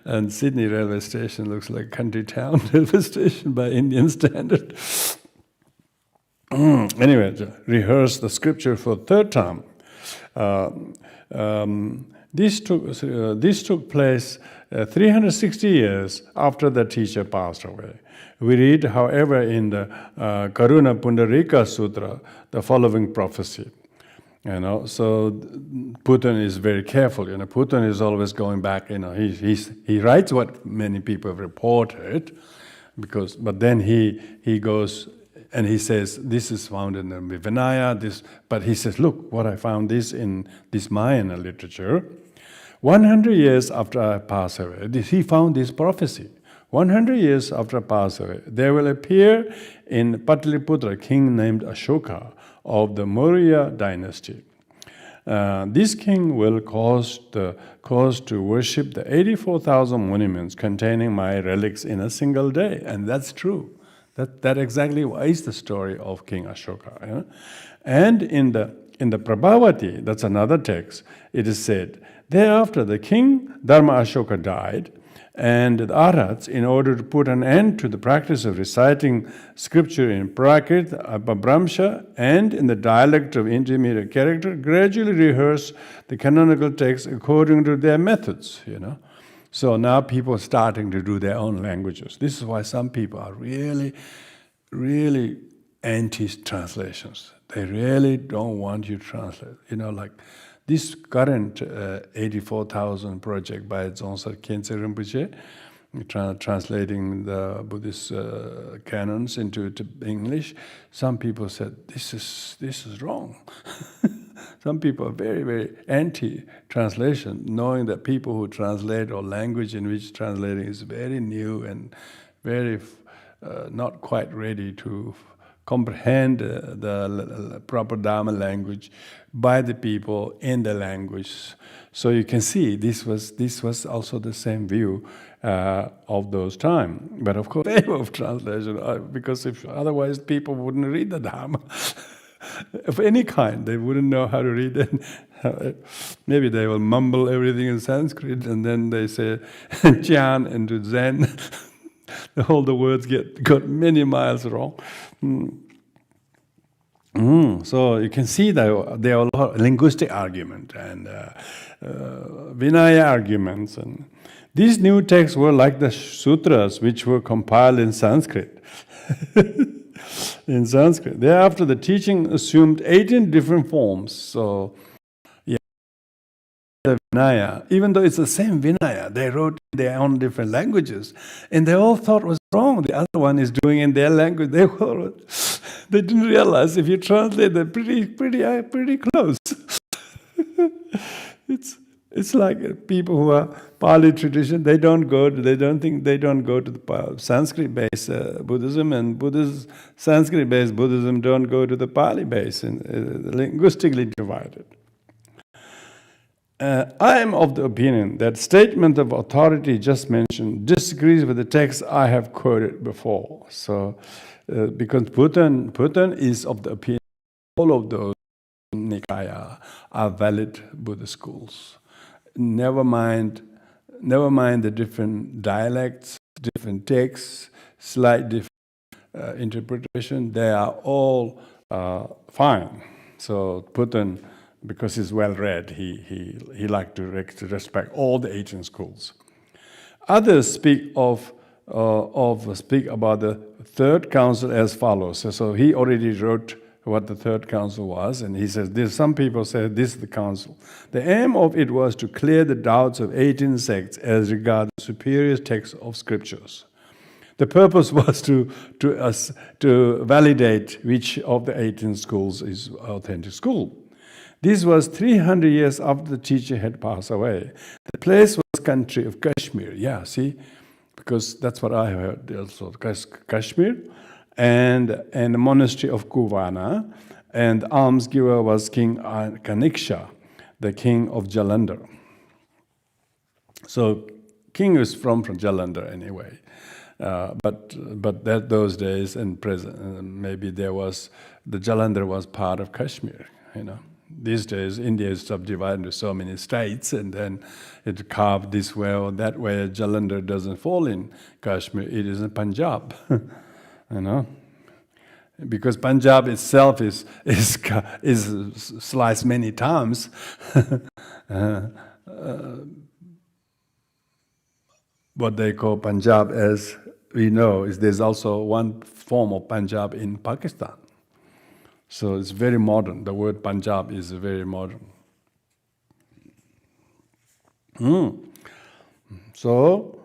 and Sydney railway station looks like country town railway station by Indian standard. Anyway, rehearse the scripture for third time. This took place 360 years after the teacher passed away. We read, however, in the Karuna Pundarika Sutra, the following prophecy. So Buton is very careful. Buton is always going back. He writes what many people have reported, but then he goes and he says this is found in the Vinaya. But he says, look, what I found this in this Mayan literature. 100 years after I pass away, he found this prophecy. 100 years after I pass away, there will appear in Pataliputra a king named Ashoka of the Maurya dynasty. This king will cause to worship the 84,000 monuments containing my relics in a single day, and that's true. That exactly is the story of King Ashoka. And in the Prabhavati, that's another text, it is said, thereafter the king Dharma Ashoka died, and the Arhats, in order to put an end to the practice of reciting scripture in Prakrit, Apabhramsha, and in the dialect of intermediate character, gradually rehearse the canonical text according to their methods, So now people are starting to do their own languages. This is why some people are really, really anti-translations. They really don't want you to translate. Like this current 84,000 project by Dzongsa Khyentse Rinpoche, translating the Buddhist canons into English, some people said, this is wrong. Some people are very, very anti-translation, knowing that people who translate or language in which translating is very new and very not quite ready to comprehend the proper Dharma language by the people in the language. So you can see this was also the same view of those times. But of course, favor of translation, because otherwise people wouldn't read the Dharma. Of any kind, they wouldn't know how to read it. Maybe they will mumble everything in Sanskrit and then they say Jhan into Zen. All the words got many miles wrong. So you can see that there are a lot of linguistic argument and Vinaya arguments. And these new texts were like the sutras which were compiled in Sanskrit. Thereafter, the teaching assumed 18 different forms. So, the Vinaya, even though it's the same Vinaya, they wrote in their own different languages, and they all thought it was wrong. The other one is doing in their language. They didn't realize if you translate, they're pretty close. It's like people who are Pali tradition. They don't go to the Sanskrit-based Buddhism, and Sanskrit-based Buddhism don't go to the Pali-based, and linguistically divided. I am of the opinion that statement of authority just mentioned disagrees with the text I have quoted before. So, because Buton is of the opinion all of those Nikaya are valid Buddhist schools. Never mind the different dialects, different texts, slight different interpretation. They are all fine. So Buton, because he's well read, he liked to respect all the ancient schools. Others speak about the third council as follows. So he already wrote what the third council was, and he says this. Some people say this is the council. The aim of it was to clear the doubts of 18 sects as regards the superior texts of scriptures. The purpose was to validate which of the 18 schools is authentic school. This was 300 years after the teacher had passed away. The place was country of Kashmir. Yeah, see, because that's what I heard also, Kashmir, and the monastery of Kuvana, and the almsgiver was King Kaniksha, the king of Jalandhar. So king is from Jalandhar anyway. But those days and present, maybe the Jalandhar was part of Kashmir, you know. These days, India is subdivided into so many states, and then it's carved this way or that way. Jalandhar doesn't fall in Kashmir; it is in Punjab, you know, because Punjab itself is sliced many times. What they call Punjab, as we know, is there's also one form of Punjab in Pakistan. So it's very modern. The word Punjab is very modern. So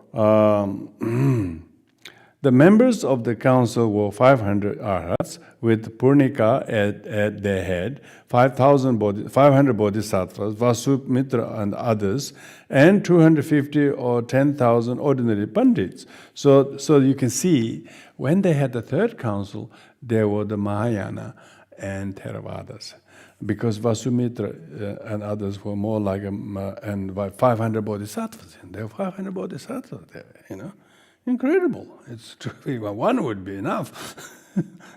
the members of the council were 500 arhats with Purnika at their head, 500 bodhisattvas, Vasumitra and others, and 250 or 10,000 ordinary pandits. So you can see, when they had the third council, there were the Mahayana and Theravadas, because Vasumitra and others were more like and by 500 bodhisattvas. And there were 500 bodhisattvas there, you know. Incredible. It's true. One would be enough.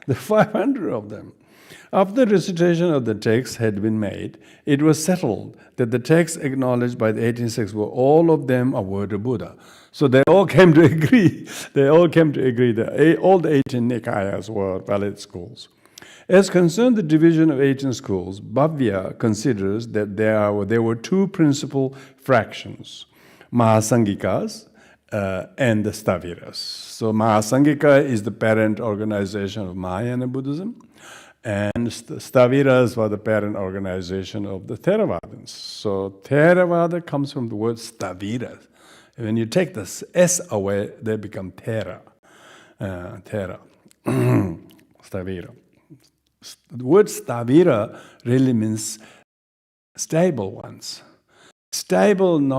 The 500 of them. After recitation of the text had been made, it was settled that the texts acknowledged by the 18 sects were all of them a word of Buddha. So they all came to agree. They all came to agree that all the 18 Nikayas were valid schools. As concerned the division of 18 schools, Bhavya considers that there were two principal fractions, Mahasangikas and the Staviras. So Mahasangika is the parent organization of Mahayana Buddhism, and Staviras were the parent organization of the Theravadins. So Theravada comes from the word Stavira. When you take the S away, they become Thera. Stavira. The word Stavira really means stable ones. Stable in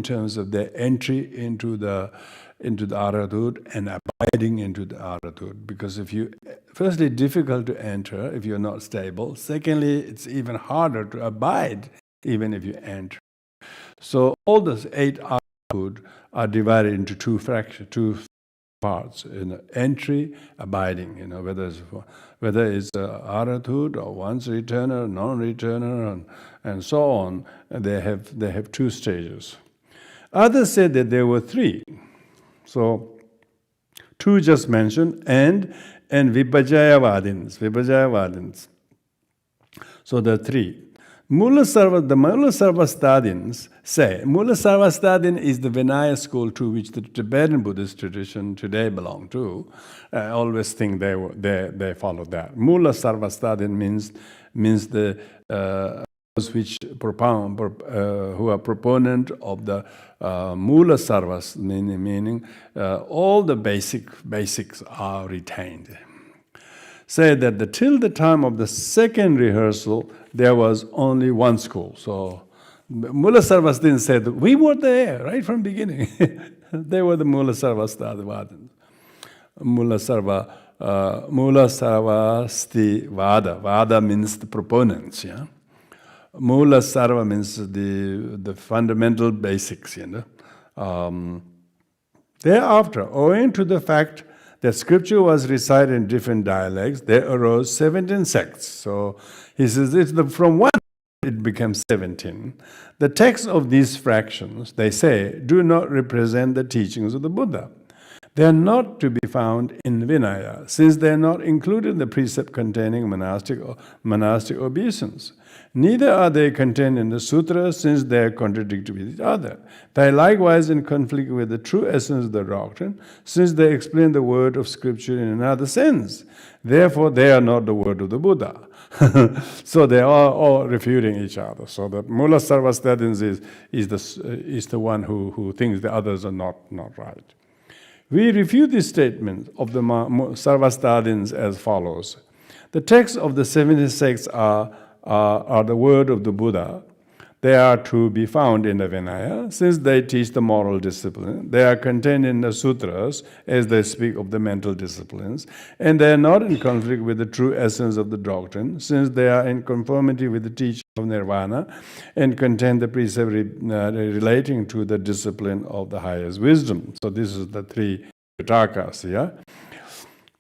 terms of their entry into the Arhathood and abiding into the Arhathood. Because firstly, difficult to enter if you're not stable. Secondly, it's even harder to abide even if you enter. So all those 8 Arhathood are divided into two parts, entry, abiding, whether it's Arhathood or once returner, non-returner, and so on. They have 2 stages. Others said that there were 3. So 2 just mentioned, and Vibhajayavadins. So there are 3. The Mula Sarvastadins say, Mula Sarvastadin is the Vinaya school to which the Tibetan Buddhist tradition today belong to. I always think they follow that. Mula Sarvastadin means the those which propound, who are proponent of the Mula Sarvas, meaning all the basics are retained. Say that till the time of the second rehearsal, there was only one school. So Mula Sarvastadin said, we were there right from the beginning. They were the Mula Sarvastadvadins. Mula Sarvastivada. Vada means the proponents, yeah. Mula Sarva means the fundamental basics, Thereafter, owing to the fact that scripture was recited in different dialects, there arose 17 sects. So he says from one it became 17. The texts of these fractions, they say, do not represent the teachings of the Buddha. They are not to be found in Vinaya, since they are not included in the precept containing monastic obeisance. Neither are they contained in the sutras, since they are contradictory with each other. They are likewise in conflict with the true essence of the doctrine, since they explain the word of scripture in another sense. Therefore, they are not the word of the Buddha. So they are all refuting each other. So the Mula Sarvastadins is the one who thinks the others are not right. We refute this statement of the Sarvastadins as follows. The texts of the 70 sects are the word of the Buddha. They are to be found in the Vinaya, since they teach the moral discipline. They are contained in the sutras, as they speak of the mental disciplines, and they are not in conflict with the true essence of the doctrine, since they are in conformity with the teaching of nirvana and contain the precept relating to the discipline of the highest wisdom. So this is the three Pitakas, yeah?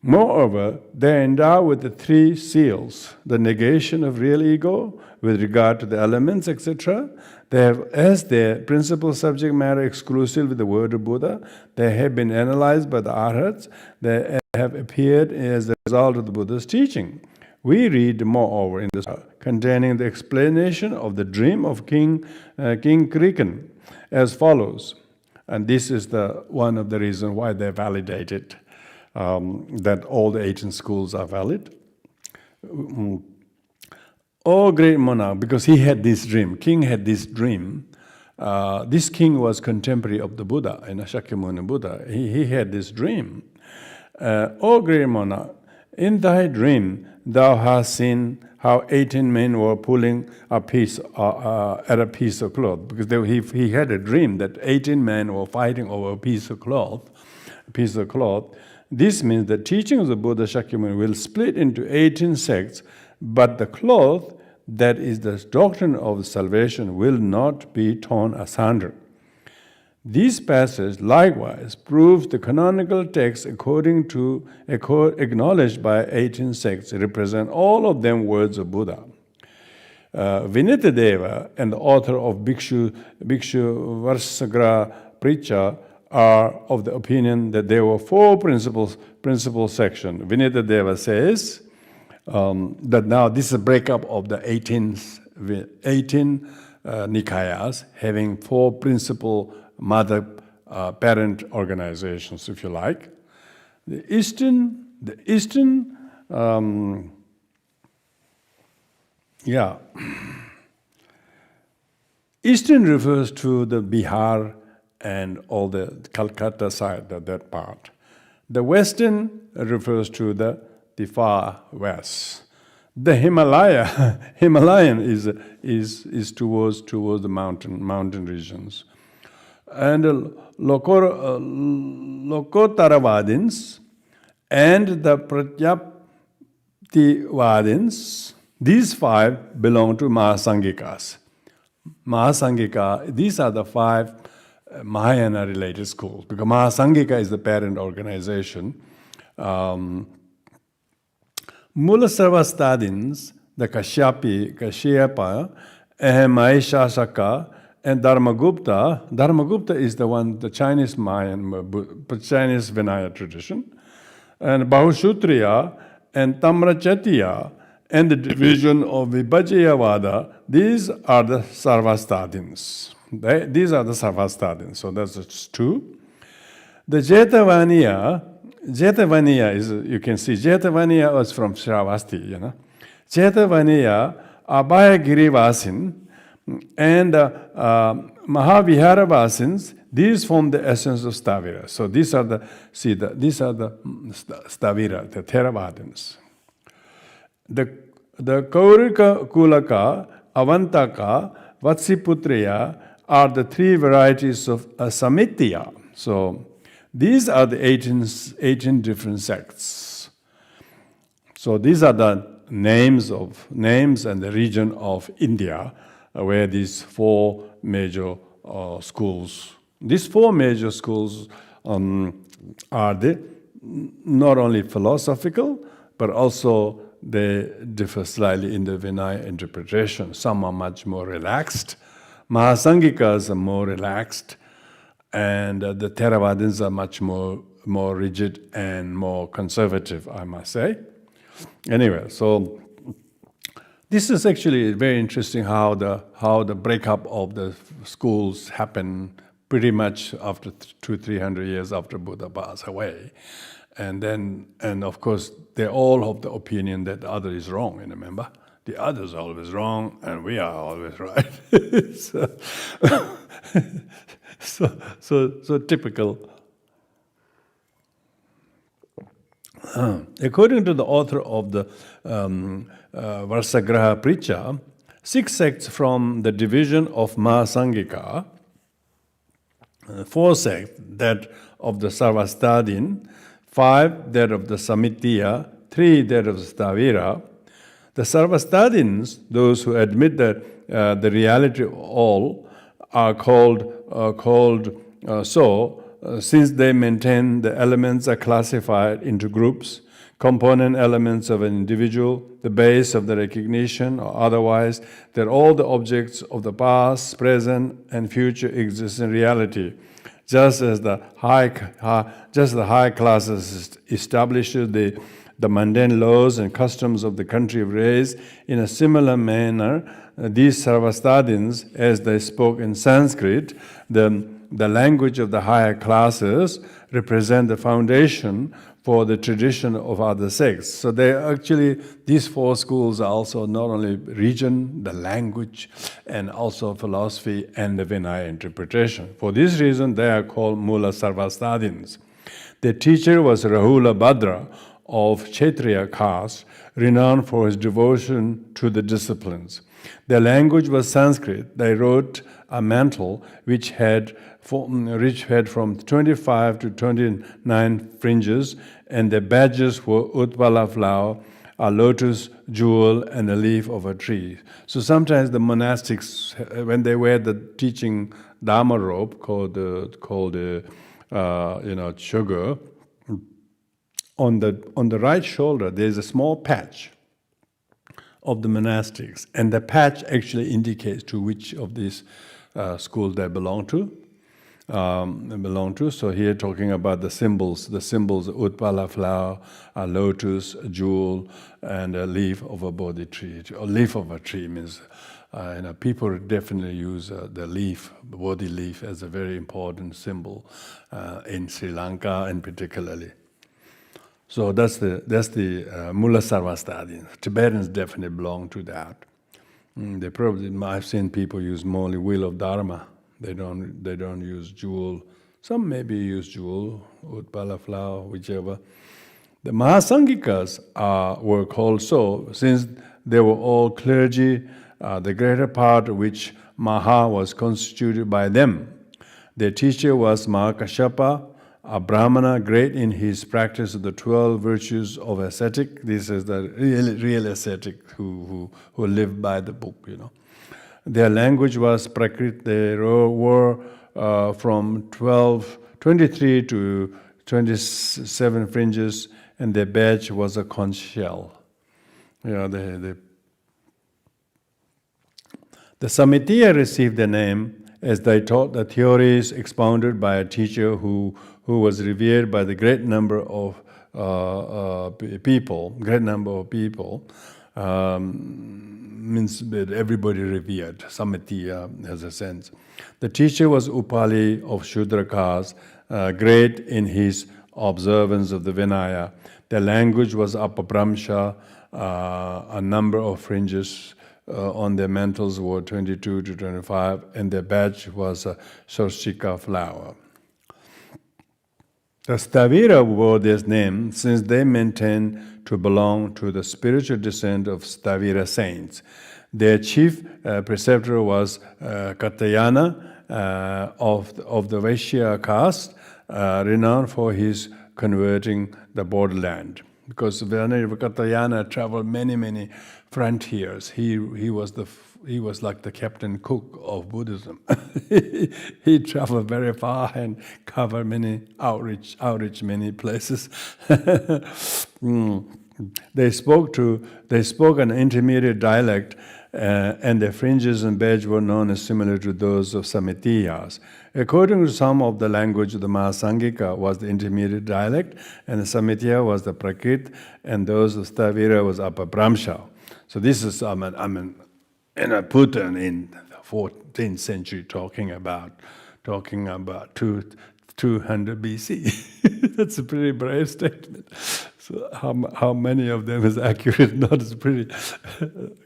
Moreover, they are endowed with the three seals, the negation of real ego with regard to the elements, etc. They have, as their principal subject matter exclusive with the word of Buddha, they have been analyzed by the Arhats. They have appeared as a result of the Buddha's teaching. We read, moreover, in this containing the explanation of the dream of King Krikan as follows. And this is one of the reasons why they validated that all the 18 schools are valid. Oh, great monarch, because he had this dream. King had this dream. This king was contemporary of the Buddha, Shakyamuni Buddha. He had this dream. Oh, great monarch, in thy dream thou hast seen how 18 men were pulling a piece at a piece of cloth, because he had a dream that 18 men were fighting over a piece of cloth. This means the teaching of the Buddha Shakyamuni will split into 18 sects, but the cloth that is the doctrine of salvation will not be torn asunder. This passage likewise proves the canonical texts acknowledged by 18 sects represent all of them words of Buddha. Vinitadeva and the author of Bhikshu Varsagra Pricha are of the opinion that there were four principal sections. Vinitadeva says that now this is a breakup of the 18 Nikayas having four principal mother-parent organizations, if you like. The Eastern refers to the Bihar and all the Calcutta side, that part. The Western refers to the far west. The Himalayan is towards the mountain regions. And Lokotaravadins and the Pratyaptivadins, these five belong to Mahasangikas. These are the five Mahayana-related schools, because Mahasangika is the parent organization. Mulasarvastadins, the Kashyapa, Maheshasaka, and Dharmagupta. Dharmagupta is the one, the Chinese Chinese Vinaya tradition. And Bahushutriya and Tamrachatya and the division of Vibhajayavada, these are the Sarvastadins. These are the Sarvastadins, so that's two. The Jetavaniya is, you can see, Jetavaniya was from Shravasti, Jetavaniya, Abhayagirivasin, and Mahaviharavasins, these form the essence of Stavira. So these are the Stavira, the Theravadins. The Kaurika Kulaka, Avantaka, Vatsiputriya are the three varieties of Samitya. So these are the 18 different sects. So these are the names and the region of India. where these four major schools. These four major schools are not only philosophical, but also they differ slightly in the Vinaya interpretation. Some are much more relaxed. Mahasangikas are more relaxed, and the Theravadins are much more rigid and more conservative, I must say. Anyway, so this is actually very interesting how the breakup of the schools happened pretty much after 200-300 years after Buddha passed away. And of course, they all have the opinion that the other is wrong, you remember? The other is always wrong, and we are always right. so typical. According to the author of the Varsagraha Pricha, 6 sects from the division of Mahasangika, 4 sects, that of the Sarvastadin, 5 that of the Samitiya, 3 that of the Stavira. The Sarvastadins, those who admit that the reality of all, are called so, since they maintain the elements are classified into groups, component elements of an individual, the base of the recognition, or otherwise, that all the objects of the past, present, and future exist in reality. Just as the high classes established the mundane laws and customs of the country of race, in a similar manner, these Sarvastadins, as they spoke in Sanskrit, the language of the higher classes, represent the foundation for the tradition of other sects. So these 4 schools are also not only region, the language, and also philosophy and the Vinaya interpretation. For this reason, they are called Mula Sarvastadins. Their teacher was Rahula Bhadra of Kshatriya caste, renowned for his devotion to the disciplines. Their language was Sanskrit. They wrote a mantle which had from 25 to 29 fringes, and their badges were Utpala flower, a lotus jewel, and a leaf of a tree. So sometimes the monastics, when they wear the teaching Dharma robe called sugar, on the right shoulder there's a small patch of the monastics, and the patch actually indicates to which of these schools they belong to. So here talking about the symbols Utpala flower, a lotus, a jewel, and a leaf of a Bodhi tree. A leaf of a tree means, people definitely use the leaf, the Bodhi leaf, as a very important symbol in Sri Lanka, and particularly. So that's the Mula Sarvastadins. Tibetans definitely belong to that. I've seen people use only wheel of Dharma. They don't use jewel. Some maybe use jewel, Utpala flower, whichever. The Mahasangikas were called so since they were all clergy, the greater part of which Maha was constituted by them. Their teacher was Mahakashyapa, a Brahmana great in his practice of the 12 virtues of ascetic. This is the real ascetic who lived by the book, Their language was Prakrit. They were from 23 to 27 fringes, and their badge was a conch shell. The Samitiya received their name as they taught the theories expounded by a teacher who was revered by the great number of people. Means that everybody revered. Samitiya has a sense. The teacher was Upali of Shudra caste, great in his observance of the Vinaya. Their language was Apabramsha. A number of fringes on their mantles were 22 to 25, and their badge was a Shorshika flower. The Stavira wore this name since they maintained to belong to the spiritual descent of Stavira saints. Their chief preceptor was Katyayana of the Vaishya caste, renowned for his converting the borderland. because Venerable traveled many frontiers. He was like the Captain Cook of Buddhism. He traveled very far and covered many outreach many places. They spoke an intermediate dialect, and their fringes and badge were known as similar to those of Samitiyas. According to some of the language, the Mahasangika was the intermediate dialect, and the Samitiya was the Prakrit, and those of Stavira was Upper Brahmsha. So this is Buton in the 14th century talking about 200 BC. That's a pretty brave statement. So how many of them is accurate? Not as pretty.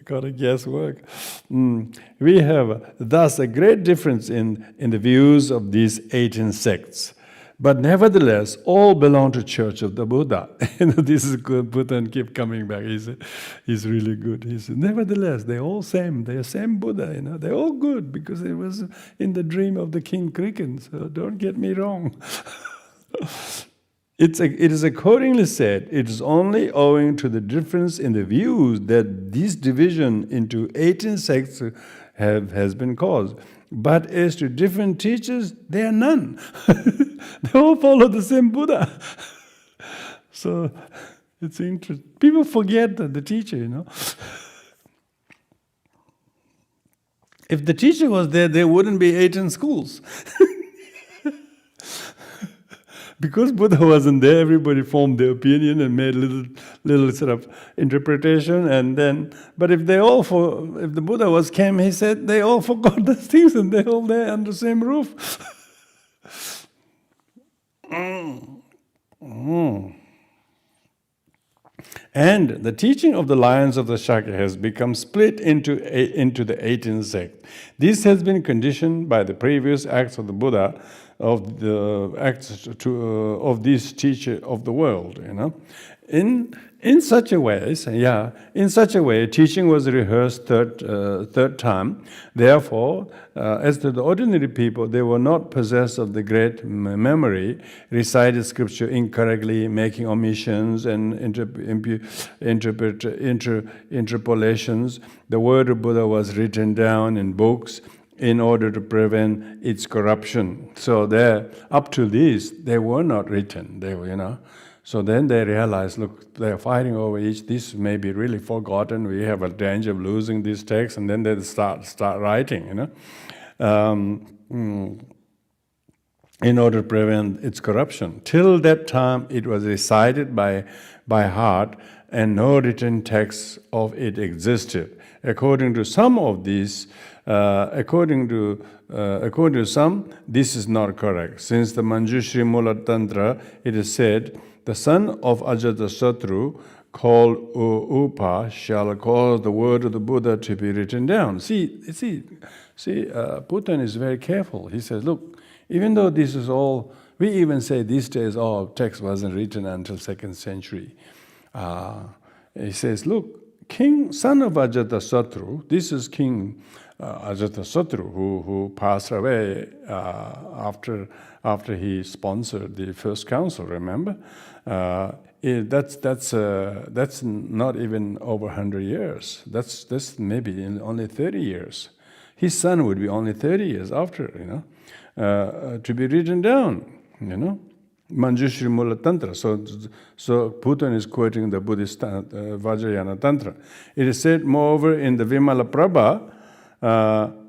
Gotta guesswork. We have thus a great difference in the views of these 18 sects. But nevertheless, all belong to Church of the Buddha. This is good. Buddha keep coming back. He's really good. He said, nevertheless, they're all same. They're same Buddha. They're all good because it was in the dream of the King Kriken. So don't get me wrong. It is accordingly said, it is only owing to the difference in the views that this division into 18 sects has been caused. But as to different teachers, there are none. They all follow the same Buddha. So it's interesting. People forget the teacher, If the teacher was there wouldn't be 18 schools. Because Buddha wasn't there, everybody formed their opinion and made little sort of interpretation, but if the Buddha came, he said they all forgot the things and they're all there under the same roof. And the teaching of the Lions of the Shakya has become split into the 18 sects. This has been conditioned by the previous acts of the Buddha, of the acts of this teacher of the world, In such a way, teaching was rehearsed third time. Therefore, as to the ordinary people, they were not possessed of the great memory, recited scripture incorrectly, making omissions and interpolations. The word of Buddha was written down in books in order to prevent its corruption. So up to this, they were not written. They were, So then they realized, look, they're fighting over this may be really forgotten. We have a danger of losing this text, and then they start writing, in order to prevent its corruption. Till that time, it was recited by heart, and no written text of it existed. According to some of these, according to some, this is not correct. Since the Manjushri Mula Tantra, it is said, the son of Ajatasattu, called Upa, shall cause the word of the Buddha to be written down. See, Buton is very careful. He says, look, even though this is all, we even say these days, text wasn't written until 2nd century. He says, look, son of Ajatasattu, this is King Ajatasattu, who passed away after he sponsored the first council. Remember, that's not even over 100 years. That's maybe in only 30 years. His son would be only 30 years after, to be written down, Manjushri Mula Tantra. So Buton is quoting the Buddhist Vajrayana Tantra. It is said, moreover, in the Vimala Prabha,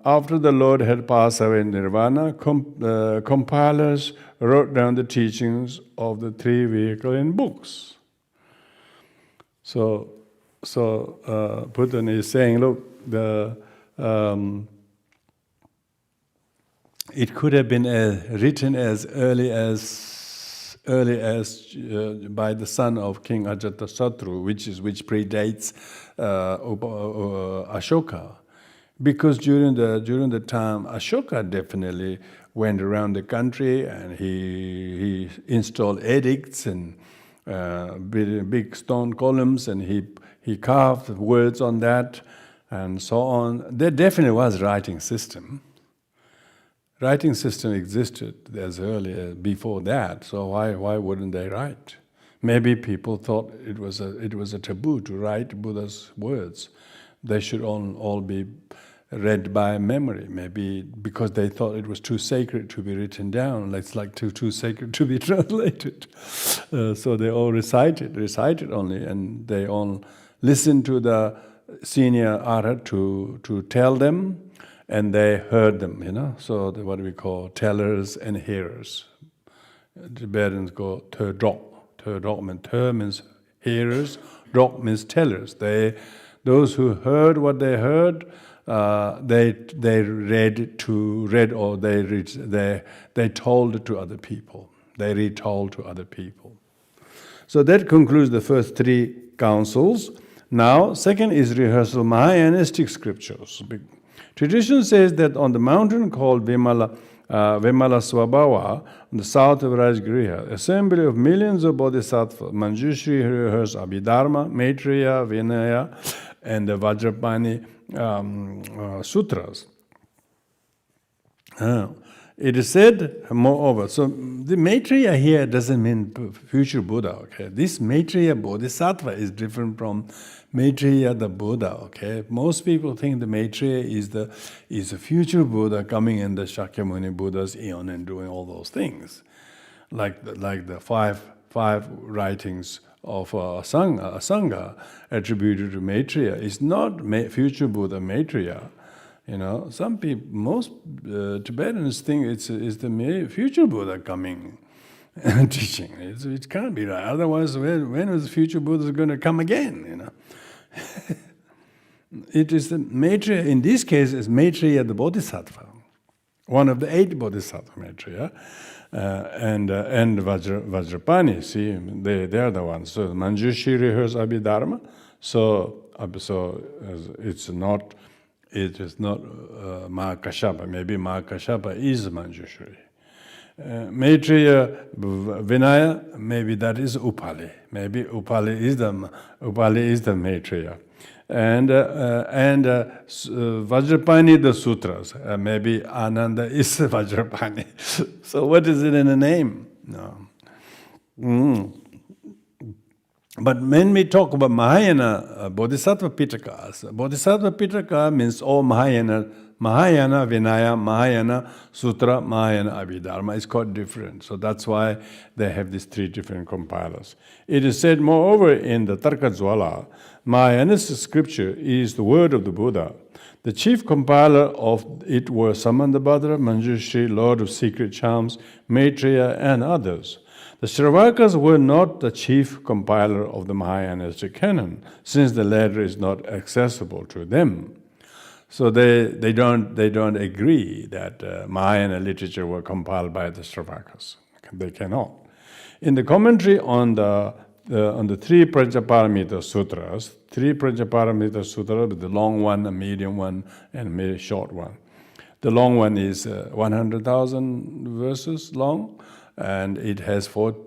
after the Lord had passed away in Nirvana, compilers wrote down the teachings of the three vehicles in books. So Buton is saying, look, it could have been written as early as by the son of King Ajatasattu, which predates Ashoka, because during the time Ashoka definitely went around the country and he installed edicts and big stone columns, and he carved words on that and so on. There definitely was writing system. Writing system existed as early as before that, so why wouldn't they write? Maybe people thought it was a taboo to write Buddha's words. They should all be read by memory, maybe because they thought it was too sacred to be written down. It's like too sacred to be translated. So they all recited only, and they all listened to the senior arhat to tell them, and they heard them, So what we call tellers and hearers. Tibetans go tö drop. Tö drop means tö means hearers, drop means tellers. Those who heard what they heard, they told to other people. They retold to other people. So that concludes the first three councils. Now, second is rehearsal Mahayanistic scriptures. Tradition says that on the mountain called Vimala Swabhava, on the south of Rajgriha, assembly of millions of bodhisattvas, Manjushri rehearse Abhidharma, Maitreya, Vinaya, and the Vajrapani sutras. It is said, moreover, so the Maitreya here doesn't mean future Buddha, okay? This Maitreya Bodhisattva is different from Maitreya the Buddha, okay? Most people think the Maitreya is a future Buddha coming in the Shakyamuni Buddha's eon and doing all those things. Like the five writings of Sangha attributed to Maitreya is not future Buddha Maitreya. Some people, most Tibetans think it's the future Buddha coming and teaching. It can't be right. Otherwise, when is the future Buddha going to come again? It is the Maitreya. In this case, is Maitreya the Bodhisattva, one of the 8 Bodhisattva Maitreya, and Vajrapani. See, they are the ones. So Manjushri rehearse Abhidharma. So it's not. It is not Mahakashapa. Maybe Mahakashapa is Manjushri. Maitreya Vinaya, maybe that is Upali. Maybe Upali is the Maitreya. And Vajrapani the sutras. Maybe Ananda is Vajrapani. So what is it in a name? No. But when we talk about Mahayana Bodhisattva Pitakas, Bodhisattva Pitaka means all Mahayana, Vinaya, Mahayana Sutra, Mahayana Abhidharma. It's quite different. So that's why they have these 3 different compilers. It is said, moreover, in the Tarkajwala, Mahayanistic scripture is the word of the Buddha. The chief compiler of it were Samandabhadra, Manjushri, Lord of Secret Charms, Maitreya, and others. The Shravakas were not the chief compiler of the Mahayanistic canon, since the latter is not accessible to them. So they don't agree that Mahayana literature were compiled by the Shravakas. They cannot. In the commentary on the 3 Prajaparamita Sutras, 3 Prajaparamita Sutras, the long one, a medium one, and a short one. The long one is 100,000 verses long, and it has 12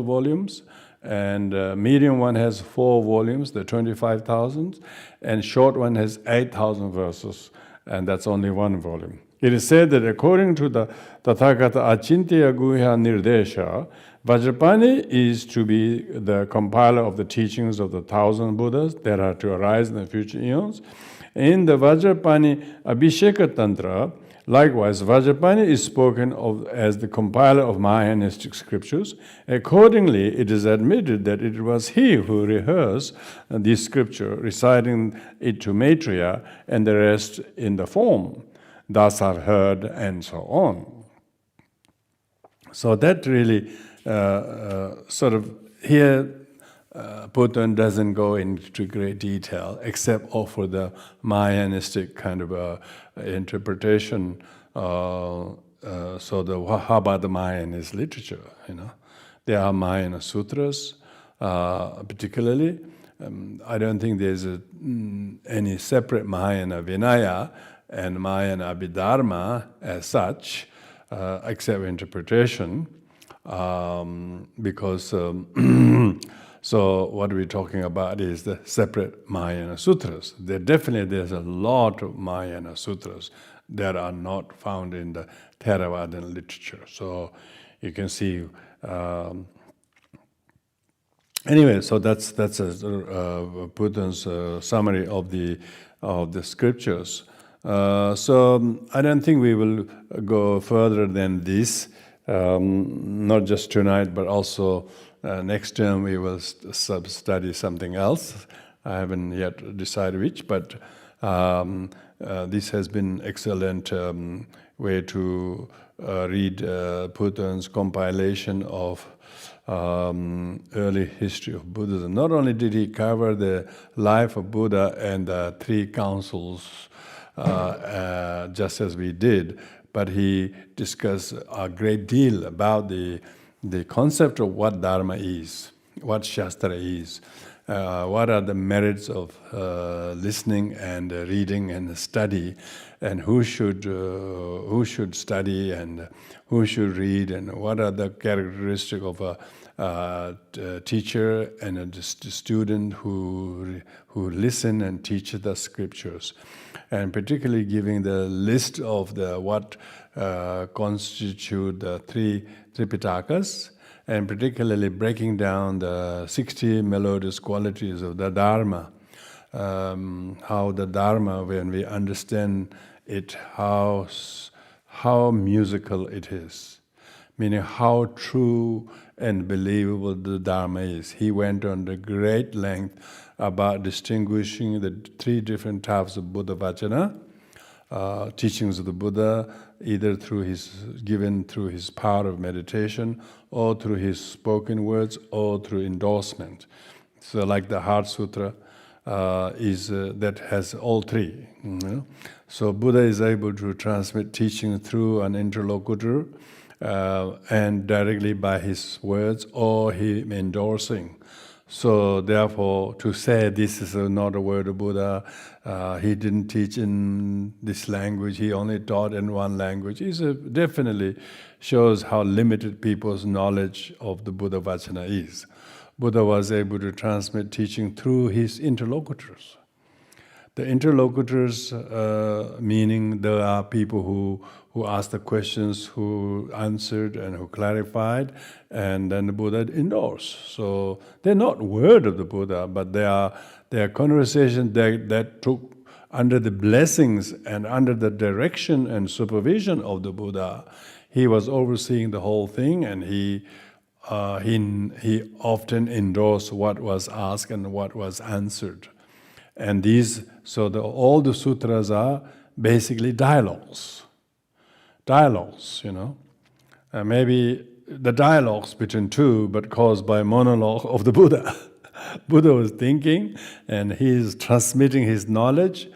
volumes, and medium one has 4 volumes, the 25,000, and short one has 8,000 verses, and that's only 1 volume. It is said that according to the Tathagata Achintya Guhya Nirdesha, Vajrapani is to be the compiler of the teachings of the 1,000 Buddhas that are to arise in the future eons. In the Vajrapani Abhisheka Tantra, likewise, Vajrapani is spoken of as the compiler of Mahayanistic scriptures. Accordingly, it is admitted that it was he who rehearsed this scripture, reciting it to Maitreya and the rest in the form, thus I've heard, and so on. So that really sort of here, Buton doesn't go into great detail, except for the Mahayanistic kind of interpretation. How about the Mahayanist literature? There are Mahayana sutras, particularly. I don't think there's any separate Mahayana Vinaya and Mahayana Abhidharma as such, except interpretation, because. So what we're talking about is the separate Mahayana sutras. There's a lot of Mahayana sutras that are not found in the Theravadan literature. So you can see Anyway, so that's Buddha's summary of the scriptures. So I don't think we will go further than this. Not just tonight, but also next term we will study something else. I haven't yet decided which, but this has been excellent way to read Buton's compilation of early history of Buddhism. Not only did he cover the life of Buddha and the three councils, just as we did, but he discussed a great deal about the concept of what Dharma is, what Shastra is, what are the merits of listening and reading and study, and who should study and who should read, and what are the characteristics of a teacher and a student who listen and teach the scriptures, and particularly giving the list of what constitute the three Tripitakas, and particularly breaking down the 60 melodious qualities of the Dharma, how the Dharma, when we understand it, how musical it is, meaning how true and believable the Dharma is. He went on the great length about distinguishing the three different types of Buddha Vachana, teachings of the Buddha, either given through his power of meditation, or through his spoken words, or through endorsement. So, like the Heart Sutra that has all three. You know? So, Buddha is able to transmit teaching through an interlocutor and directly by his words, or him endorsing. So therefore, to say this is not a word of Buddha, he didn't teach in this language, he only taught in one language, definitely shows how limited people's knowledge of the Buddha Vachana is. Buddha was able to transmit teaching through his interlocutors. The interlocutors, meaning there are people who asked the questions, who answered and who clarified, and then the Buddha endorsed. So they're not word of the Buddha, but they are conversations that took under the blessings and under the direction and supervision of the Buddha. He was overseeing the whole thing, and he often endorsed what was asked and what was answered. And all the sutras are basically dialogues, you know. Maybe the dialogues between two, but caused by monologue of the Buddha. Buddha was thinking, and he's transmitting his knowledge.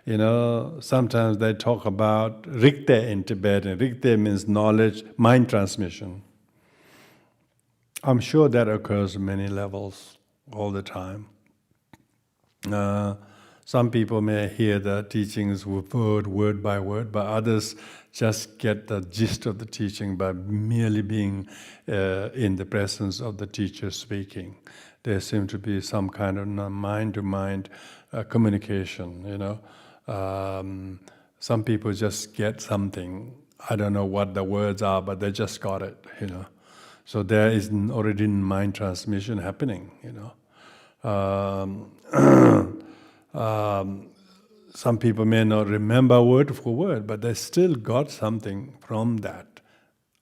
You know, sometimes they talk about rikte in Tibetan. Rikte means knowledge, mind transmission. I'm sure that occurs at many levels all the time. Some people may hear the teachings word by word, but others just get the gist of the teaching by merely being in the presence of the teacher speaking. There seems to be some kind of mind-to-mind communication, you know. Some people just get something. I don't know what the words are, but they just got it, you know. So there is already mind transmission happening, you know. Some people may not remember word for word, but they still got something from that.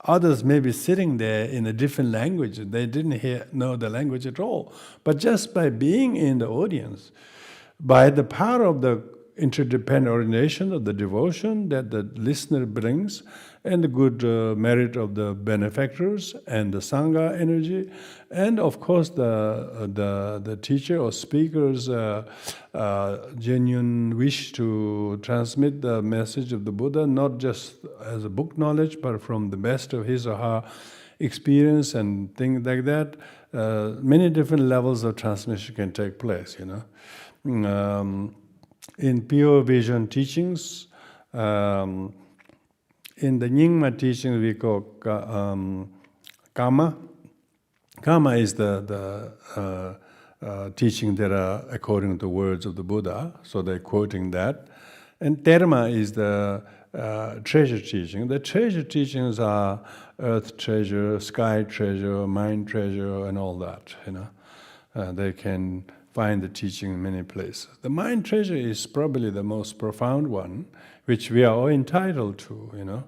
Others may be sitting there in a different language. They didn't know the language at all. But just by being in the audience, by the power of the interdependent orientation of the devotion that the listener brings, and the good merit of the benefactors and the Sangha energy, and of course the teacher or speaker's genuine wish to transmit the message of the Buddha, not just as a book knowledge, but from the best of his or her experience and things like that. Many different levels of transmission can take place, you know. In pure vision teachings, in the Nyingma teachings we call Kama. Kama is the teaching that are according to the words of the Buddha, so they're quoting that. And Terma is the treasure teaching. The treasure teachings are earth treasure, sky treasure, mind treasure, and all that, you know. They can find the teaching in many places. The mind treasure is probably the most profound one, which we are all entitled to,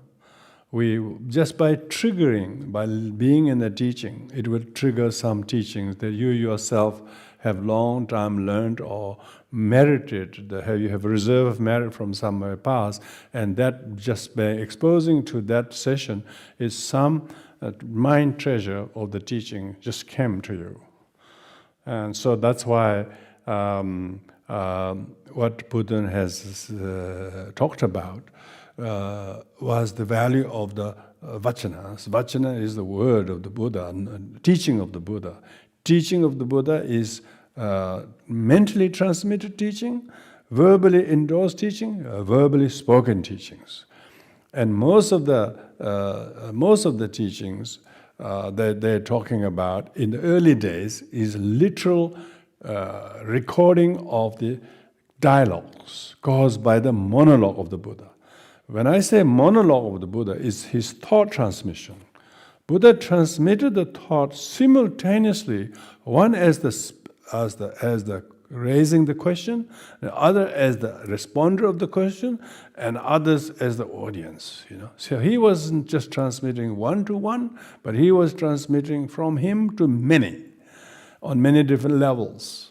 We, just by triggering, by being in the teaching, it will trigger some teachings that you yourself have long time learned or merited, you have a reserve of merit from somewhere past, and that just by exposing to that session is some mind treasure of the teaching just came to you. And so that's why what Buddha has talked about was the value of the vachanas. Vachana is the word of the Buddha, teaching of the Buddha. Teaching of the Buddha is mentally transmitted teaching, verbally endorsed teaching, verbally spoken teachings. And most of the teachings that they're talking about in the early days is literal recording of the dialogues caused by the monologue of the Buddha. When I say monologue of the Buddha, it's his thought transmission. Buddha transmitted the thought simultaneously, one as the raising the question, the other as the responder of the question, and others as the audience. So he wasn't just transmitting one to one, but he was transmitting from him to many, on many different levels.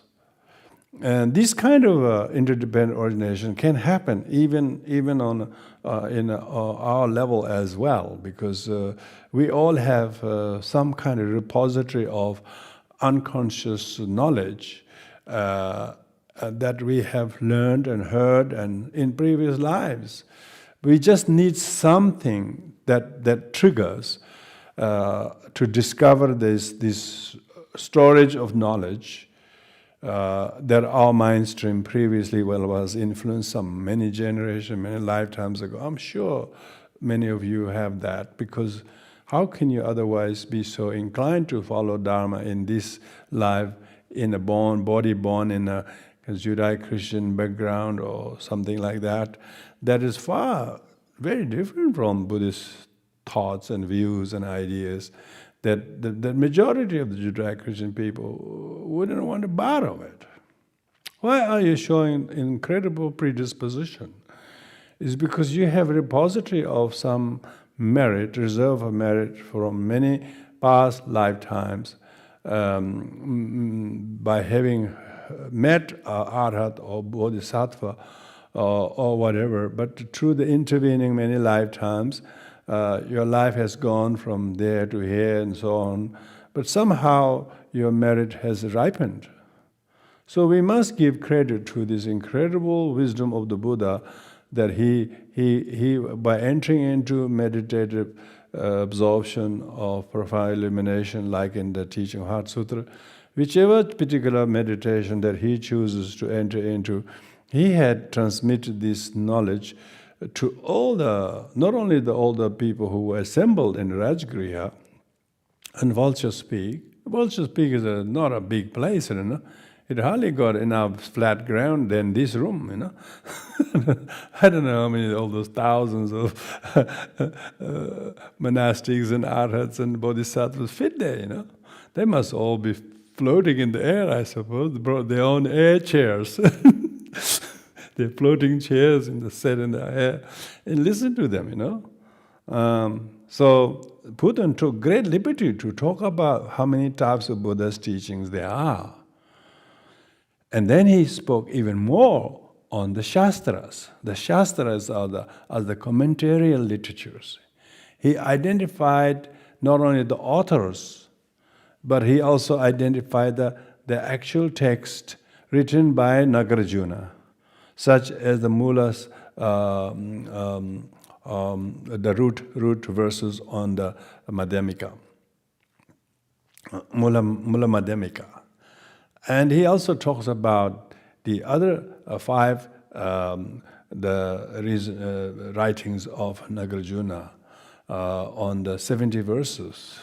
And this kind of interdependent origination can happen even on in our level as well, because we all have some kind of repository of unconscious knowledge that we have learned and heard and in previous lives. We just need something that triggers to discover this storage of knowledge that our mind stream previously was influenced many generations, many lifetimes ago. I'm sure many of you have that, because how can you otherwise be so inclined to follow Dharma in this life, in a body born in a Judeo-Christian background or something like that? That is very different from Buddhist thoughts and views and ideas. That the majority of the Judeo-Christian people wouldn't want to borrow it. Why are you showing incredible predisposition? It's because you have a repository of some merit, reserve of merit from many past lifetimes, by having met Arhat or Bodhisattva or whatever, but through the intervening many lifetimes, your life has gone from there to here and so on, but somehow your merit has ripened. So we must give credit to this incredible wisdom of the Buddha, that he by entering into meditative absorption of profound illumination, like in the teaching of Heart Sutra, whichever particular meditation that he chooses to enter into, he had transmitted this knowledge to not only all the people who were assembled in Rajgriha and Vulture Peak. Vulture Peak is not a big place, It hardly got enough flat ground than this room, I don't know how many, all those thousands of monastics and arhats and bodhisattvas fit there, They must all be floating in the air, I suppose. They brought their own air chairs. They're floating chairs in the air, and listen to them, So Buddha took great liberty to talk about how many types of Buddha's teachings there are. And then he spoke even more on the Shastras. The Shastras are the commentarial literatures. He identified not only the authors, but he also identified the actual text written by Nagarjuna, such as the Mulas, the root verses on the Madhyamika, Mula Madhyamika. And he also talks about the other 5 writings of Nagarjuna on the 70 verses,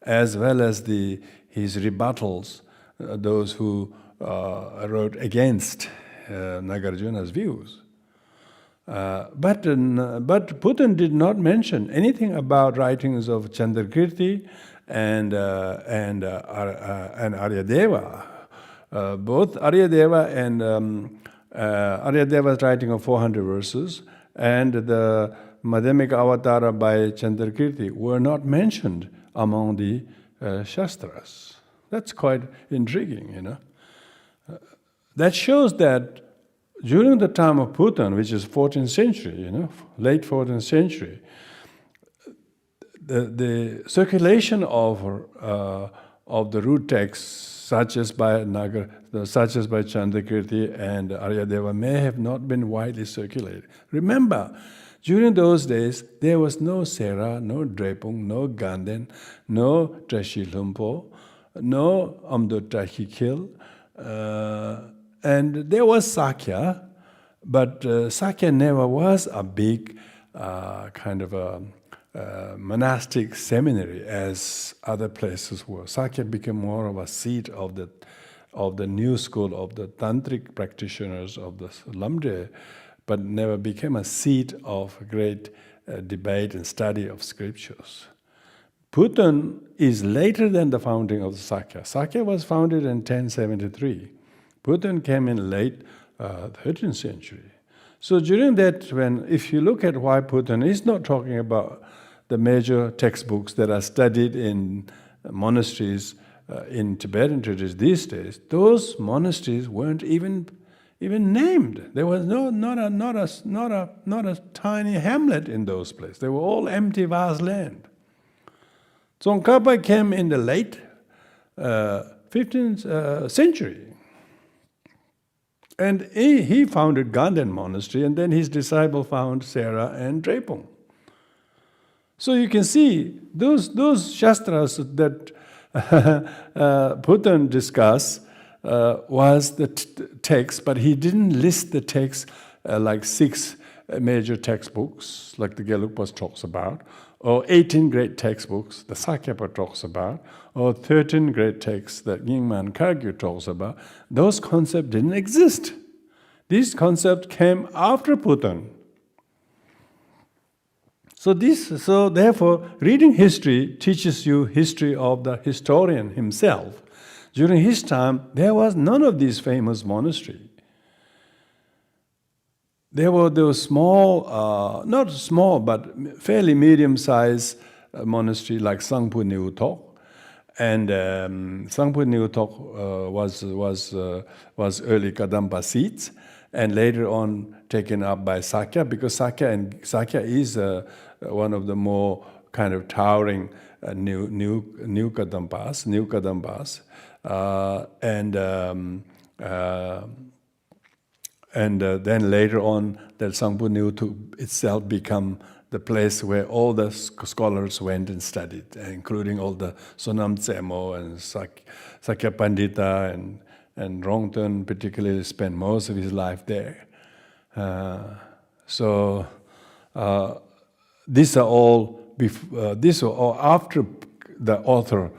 as well as his rebuttals, those who wrote against Nagarjuna's views. But Buddha did not mention anything about writings of Chandrakirti and Aryadeva, Both Aryadeva and Aryadeva's writing of 400 verses and the Madhyamika Avatara by Chandrakirti were not mentioned among the Shastras. That's quite intriguing, you know. That shows that during the time of Buton, which is 14th century, you know, late 14th century, the circulation of the root texts, such as by Chandrakirti and Aryadeva, may have not been widely circulated. Remember, during those days, there was no Sera, no Drepung, no Ganden, no Trashi Lumpo, no Amdutta Hikil, and there was Sakya, but Sakya never was a big kind of a monastic seminary as other places were. Sakya became more of a seat of the new school of the tantric practitioners of the Lamdre, but never became a seat of great debate and study of scriptures. Buton is later than the founding of the Sakya. Sakya was founded in 1073. Buton came in late 13th century. So during that, if you look at why Buton is not talking about the major textbooks that are studied in monasteries in Tibetan tradition these days, those monasteries weren't even named. There was not a tiny hamlet in those places. They were all empty, vast land. Tsongkhapa came in the late 15th century. And he founded Ganden Monastery, and then his disciple found Sera and Drepung. So you can see those shastras that Buton discussed was the text, but he didn't list the text like 6 major textbooks, like the Gelugpa talks about, or 18 great textbooks the Sakyapa talks about, or 13 great texts that Nyingma Kagyu talks about. Those concepts didn't exist. These concepts came after Buton. So therefore, reading history teaches you history of the historian himself. During his time, there was none of these famous monasteries. There were those small, not small, but fairly medium-sized monastery like Sangpo Niutok. And Sangpo Niutok was early Kadampa seats, and later on taken up by Sakya, because Sakya is one of the more kind of towering new Kadampas, and then later on that Sangpo Niutok itself become the place where all the scholars went and studied, including all the Sonam Tsemo and Sakya Pandita and Rongten particularly spent most of his life there. These are all after the author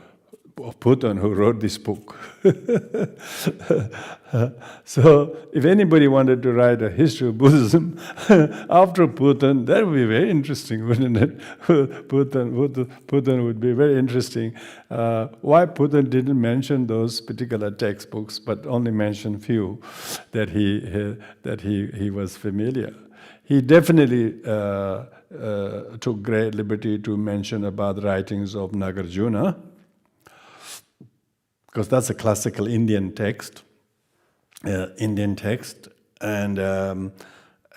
of Buton who wrote this book. So if anybody wanted to write a history of Buddhism after Buton, that would be very interesting, wouldn't it? Buton would be very interesting. Why Buton didn't mention those particular textbooks, but only mentioned few that he was familiar. He definitely took great liberty to mention about the writings of Nagarjuna, because that's a classical Indian text, and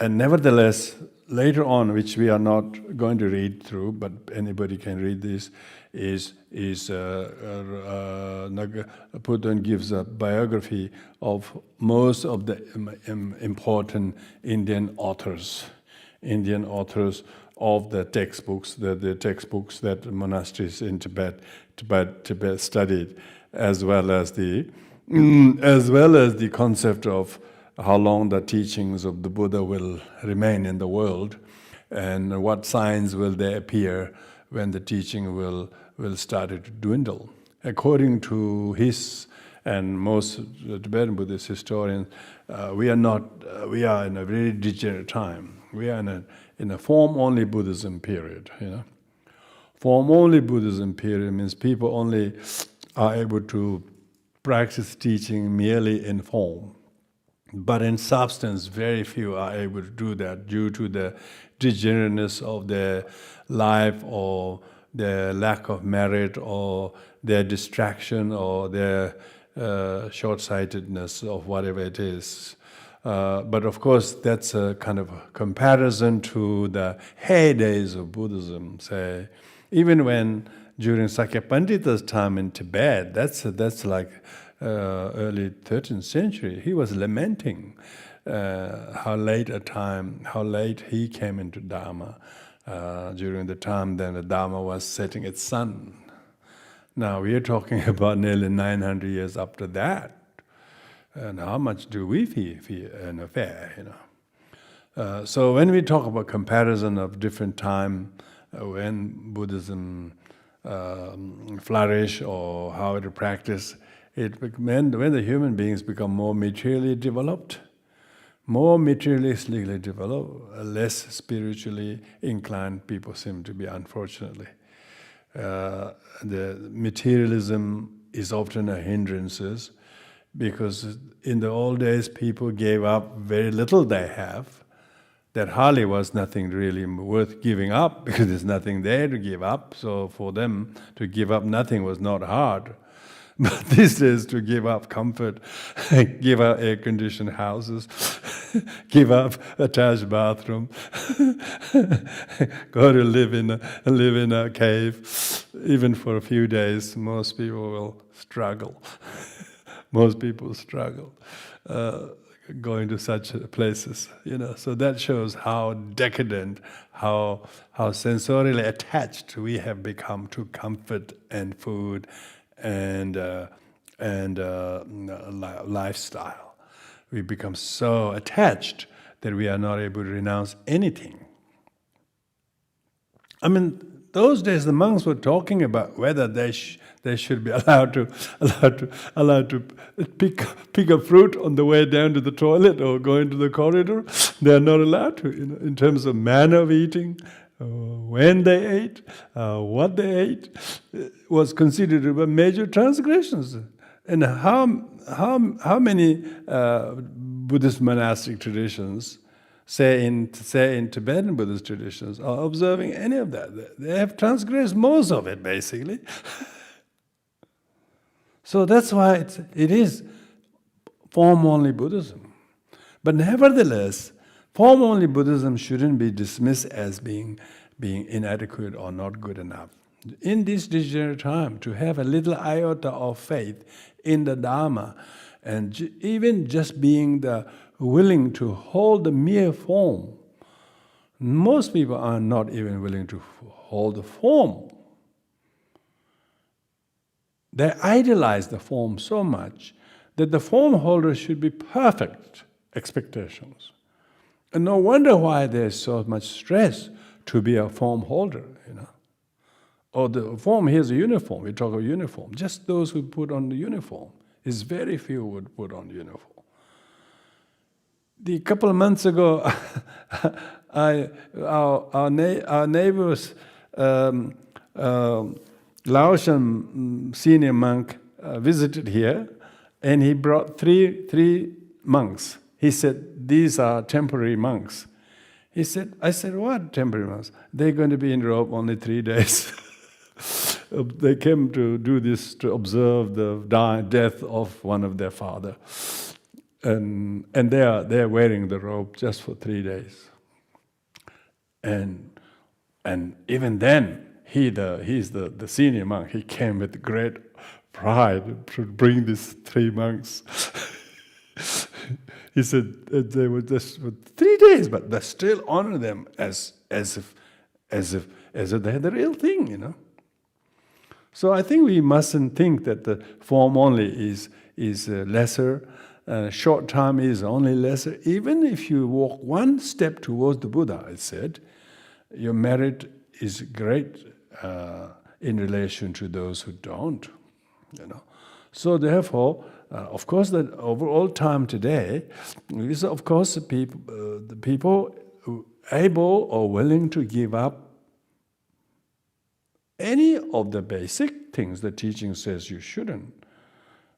nevertheless, later on, which we are not going to read through, but anybody can read this, Buton gives a biography of most of the important Indian authors of the textbooks, the textbooks that monasteries in Tibet studied, as well as the concept of how long the teachings of the Buddha will remain in the world, and what signs will they appear when the teaching will start to dwindle. According to his and most Tibetan Buddhist historians, we are in a very degenerate time. We are in a form-only Buddhism period. Form-only Buddhism period means people only are able to practice teaching merely in form. But in substance, very few are able to do that due to the degenerateness of their life, or their lack of merit, or their distraction, or their short-sightedness of whatever it is. But of course, that's a kind of a comparison to the heydays of Buddhism. Say, even when during Sakyapandita's time in Tibet, that's like early 13th century, he was lamenting how late he came into Dharma during the time then the Dharma was setting its sun. Now we are talking about nearly 900 years after that. And how much do we feel an affair, you know? So when we talk about comparison of different time, when Buddhism flourish or how to practice, when the human beings become more materially developed, more materialistically developed, less spiritually inclined people seem to be, unfortunately. The materialism is often a hindrance, because in the old days people gave up very little they have. That hardly was nothing really worth giving up, because there's nothing there to give up. So for them to give up nothing was not hard. But these days, to give up comfort, give up air-conditioned houses, give up attached bathroom, go to live in a cave, even for a few days, most people will struggle. Most people struggle going to such places, you know. So that shows how decadent, how sensorially attached we have become to comfort and food and lifestyle. We become so attached that we are not able to renounce anything. I mean, those days the monks were talking about whether they should be allowed to pick a fruit on the way down to the toilet or go into the corridor. They are not allowed to, you know, in terms of manner of eating, when they ate, what they ate, was considered a major transgressions. And how many Buddhist monastic traditions, say in Tibetan Buddhist traditions, are observing any of that? They have transgressed most of it, basically. So that's why it is form-only Buddhism. But nevertheless, form-only Buddhism shouldn't be dismissed as being inadequate or not good enough. In this degenerate time, to have a little iota of faith in the Dharma, and even just being willing to hold the mere form, most people are not even willing to hold the form. They idolize the form so much that the form holder should be perfect expectations. And no wonder why there's so much stress to be a form holder, you know. Or the form, here's a uniform, we talk of uniform. Just those who put on the uniform. It's very few would put on the uniform. A couple of months ago, our neighbor's Laotian senior monk visited here, and he brought three monks. He said, these are temporary monks. I said, what temporary monks? They're going to be in robe only 3 days. They came to do this to observe the death of one of their father. And they're wearing the robe just for 3 days. And even then, he's the senior monk. He came with great pride to bring these 3 monks. He said they were just for 3 days, but they still honor them as if they had the real thing, you know. So I think we mustn't think that the form only is lesser, short time is only lesser. Even if you walk one step towards the Buddha, it said, your merit is great in relation to those who don't, you know. So therefore, of course, the overall time today is, of course, the people who able or willing to give up any of the basic things the teaching says you shouldn't.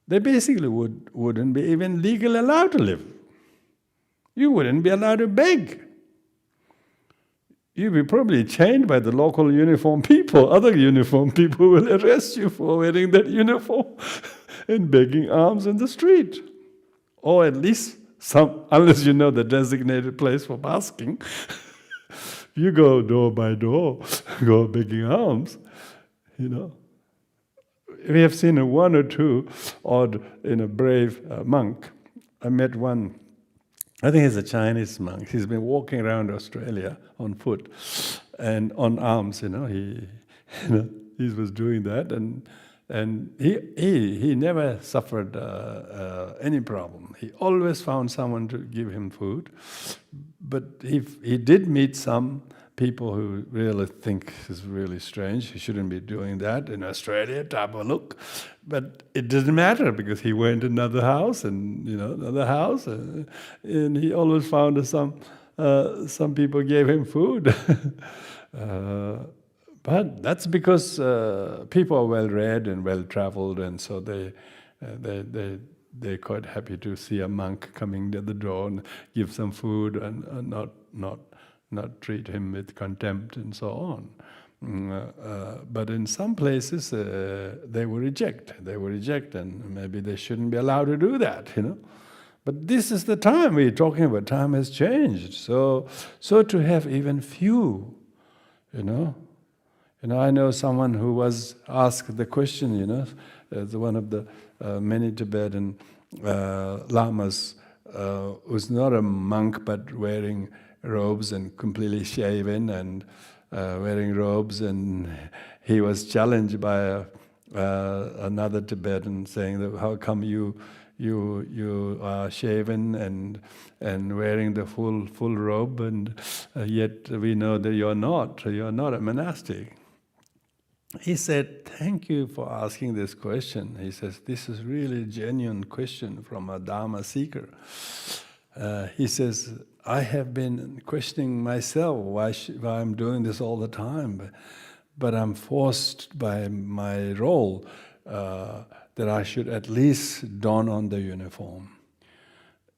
they basically wouldn't be even legally allowed to live. You wouldn't be allowed to beg. You'd be probably chained by the local uniformed people. Other uniformed people will arrest you for wearing that uniform and begging alms in the street. Or at least some, unless you know the designated place for basking, you go door by door, go begging alms, you know. We have seen a one or two odd, brave monk. I met one, I think he's a Chinese monk. He's been walking around Australia on foot and on alms, he was doing that, and he never suffered any problem. He always found someone to give him food, but he did meet some people who really think is really strange. He shouldn't be doing that in Australia, type of look. But it didn't matter because he went to another house and another house, and he always found some people gave him food. But that's because people are well read and well traveled, and so they're quite happy to see a monk coming to the door and give some food and not treat him with contempt and so on. But in some places they will reject. And maybe they shouldn't be allowed to do that, But this is the time we're talking about. Time has changed. So to have even few, I know someone who was asked the question, as one of the many Tibetan lamas who's not a monk but wearing robes and completely shaven and wearing robes, and he was challenged by another Tibetan saying that how come you are shaven and wearing the full robe, and yet we know that you're not a monastic. He said, "Thank you for asking this question." He says, "This is really a genuine question from a Dharma seeker." He says, "I have been questioning myself why I'm doing this all the time, but I'm forced by my role that I should at least don on the uniform.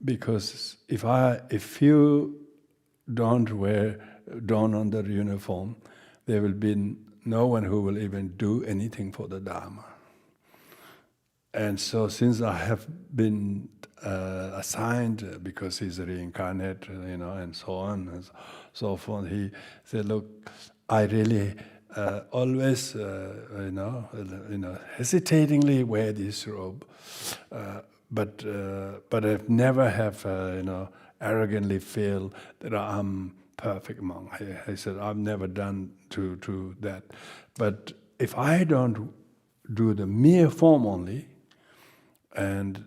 Because if you don't don on the uniform, there will be no one who will even do anything for the Dharma. And so since I have been assigned, because he's a reincarnate, and so on and so forth," he said, "Look, I really always, hesitatingly wear this robe, but I've never arrogantly feel that I'm perfect monk." He said, "I've never done to that. But if I don't do the mere form only, and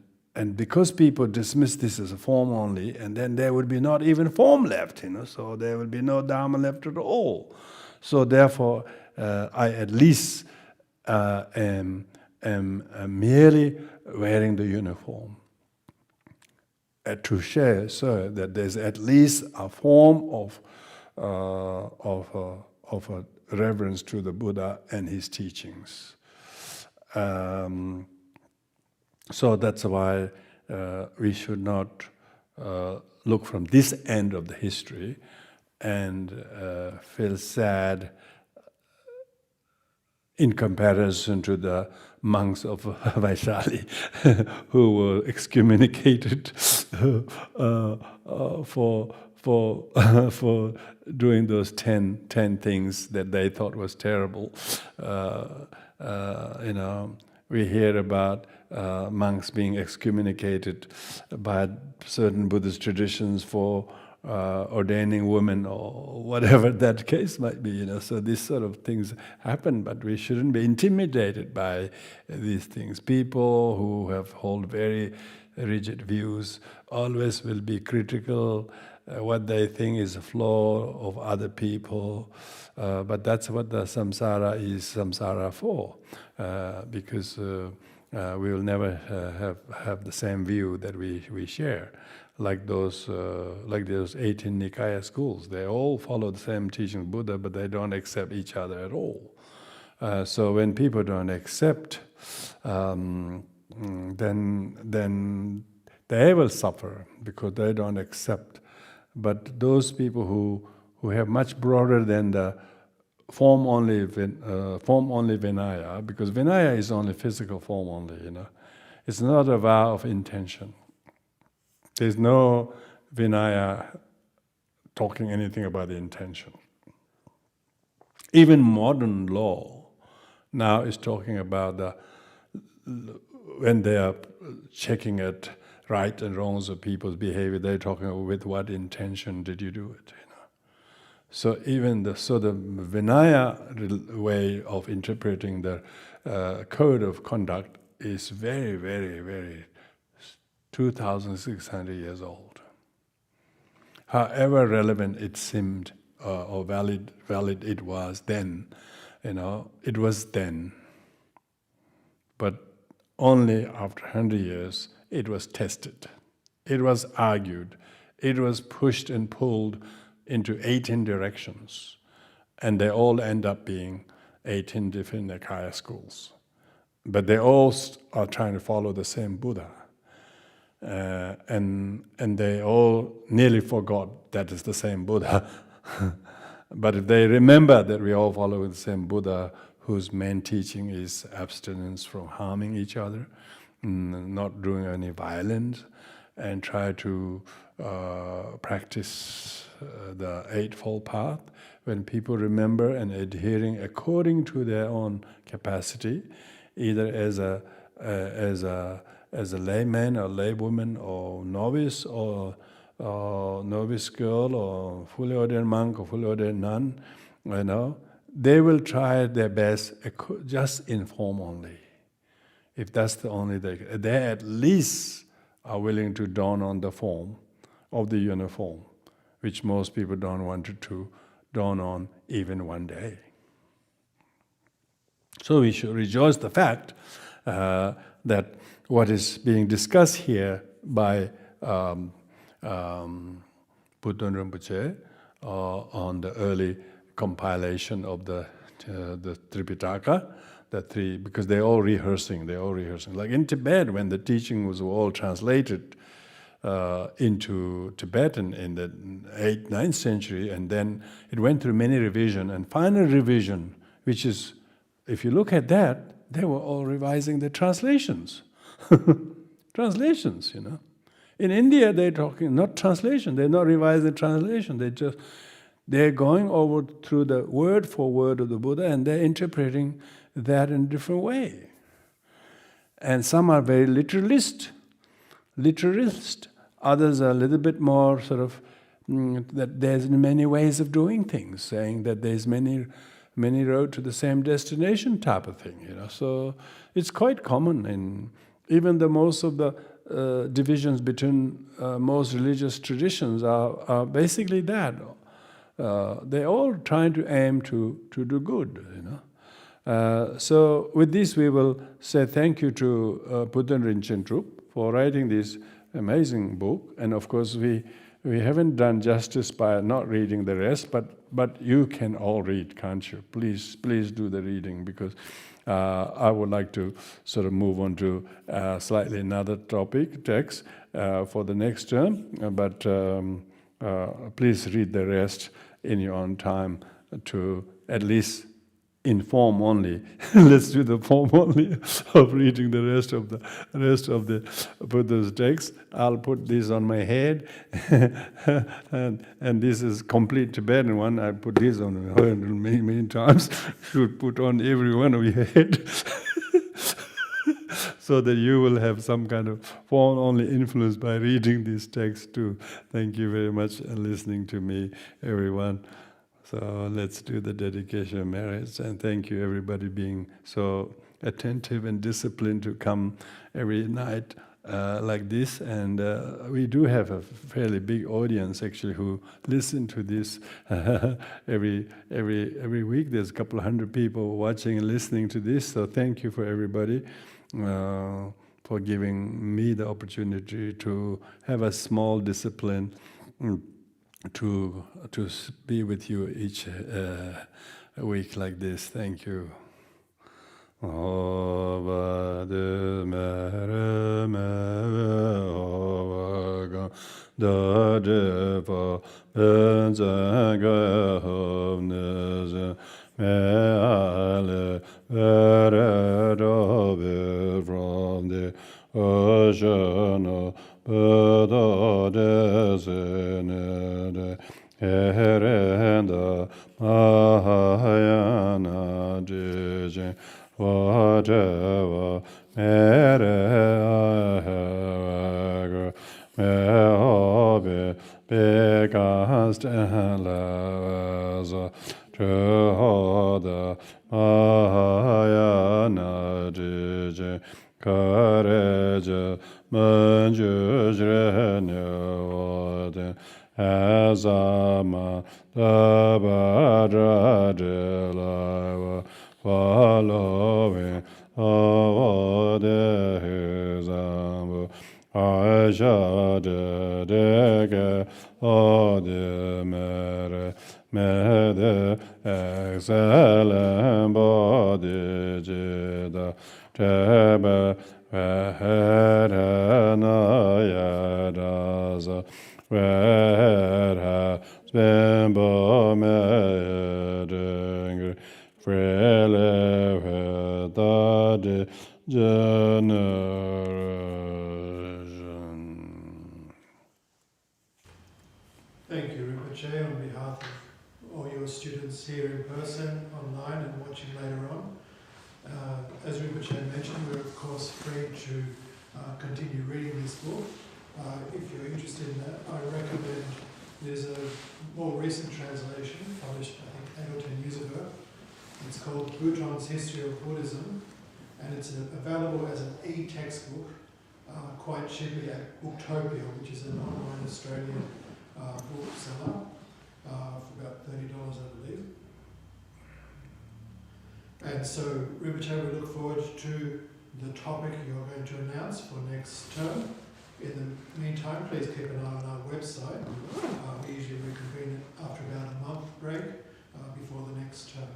because people dismiss this as a form only, and then there would be not even form left, so there will be no Dharma left at all. So therefore, I at least am merely wearing the uniform to share, so that there's at least a form of a reverence to the Buddha and his teachings." So that's why we should not look from this end of the history and feel sad in comparison to the monks of Vaishali who were excommunicated for doing those 10 things that they thought was terrible. We hear about monks being excommunicated by certain Buddhist traditions for ordaining women or whatever that case might be. So these sort of things happen, but we shouldn't be intimidated by these things. People who hold very rigid views always will be critical. What they think is a flaw of other people, but that's what the samsara is samsara for, because we will never have the same view that we share. Like those 18 Nikaya schools, they all follow the same teaching of Buddha, but they don't accept each other at all. So when people don't accept then they will suffer because they don't accept. But those people who have much broader than the form only Vinaya, because Vinaya is only physical form only, It's not a vow of intention. There's no Vinaya talking anything about the intention. Even modern law now is talking about when they are checking at right and wrongs of people's behavior, they're talking about with what intention did you do it. So even the Vinaya way of interpreting the code of conduct is very, very, very 2,600 years old. However relevant it seemed or valid it was then, it was then. But only after 100 years it was tested. It was argued. It was pushed and pulled into 18 directions. And they all end up being 18 different Nikaya schools. But they all are trying to follow the same Buddha. And they all nearly forgot that it's the same Buddha. But if they remember that we all follow the same Buddha, whose main teaching is abstinence from harming each other, not doing any violence, and try to practice the Eightfold Path, when people remember and adhering according to their own capacity, either as a layman or laywoman or novice or novice girl or fully ordained monk or fully ordained nun, they will try their best just in form only. If that's the only they at least are willing to don on the form of the uniform, which most people don't want to don on even one day. So we should rejoice the fact that what is being discussed here by Buton Rinpoche on the early compilation of the Tripitaka, because they're all rehearsing. Like in Tibet, when the teaching was all translated into Tibetan in the 8th, 9th century, and then it went through many revision, and final revision, which is, if you look at that, they were all revising the translations. Translations, In India, they're talking, not translation, they're not revising translation, they're going over through the word for word of the Buddha, and they're interpreting that in a different way. And some are very literalist, others are a little bit more sort of, that there's many ways of doing things, saying that there's many road to the same destination type of thing, So it's quite common in even the most of the divisions between most religious traditions are basically that. They're all trying to aim to do good, So with this we will say thank you to Buton Rinchen Drub for writing this amazing book. And of course we haven't done justice by not reading the rest, but you can all read, can't you? Please do the reading, because I would like to sort of move on to slightly another text for the next term, but please read the rest in your own time to at least in form only. Let's do the form only of reading the rest of the Buddha's text. I'll put this on my head, and this is complete Tibetan one. I put this on my head many times. Should put on every one of your head, so that you will have some kind of form only influence by reading this text too. Thank you very much for listening to me, everyone. So let's do the dedication of merits, and thank you everybody being so attentive and disciplined to come every night like this. And we do have a fairly big audience actually who listen to this every week. There's a couple of hundred people watching and listening to this. So thank you for everybody for giving me the opportunity to have a small discipline. To be with you each week like this. Thank you. Ova de mere me ova ga da de va ben ga hom ne me ale vere do be from the ocean Buddha de Herenda Mahayana Dije whatever mere mehobe begast and laza Jehoda Mahayana Dije Kareja Manjujrenya Azama Dabadra Delava following Avode Hizambu Aisha de Dege Ode Mere Mede Excellent Body Jida Tebe Veheranayadaza Where has been bomeding freely without generation. Thank you, Rinpoche, on behalf of all your students here in person, online, and watching later on. As Rinpoche mentioned, we're of course free to continue reading this book. If you're interested in that, I recommend there's a more recent translation published, I think, 8 or 10 years ago. It's called Buton's History of Buddhism, and it's available as an e-textbook quite cheaply at Booktopia, which is an online Australian bookseller, for about $30, I believe. And so, Rinpoche, we look forward to the topic you're going to announce for next term. In the meantime, please keep an eye on our website. We usually reconvene after about a month break before the next term.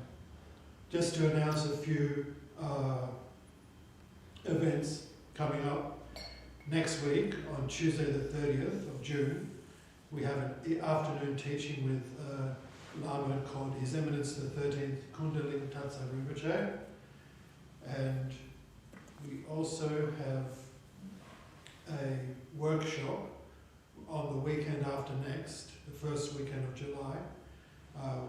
Just to announce a few events coming up. Next week, on Tuesday the 30th of June, we have an afternoon teaching with Lama called His Eminence the 13th Kundalini Tatsa Rinpoche. And we also have a workshop on the weekend after next, the first weekend of July,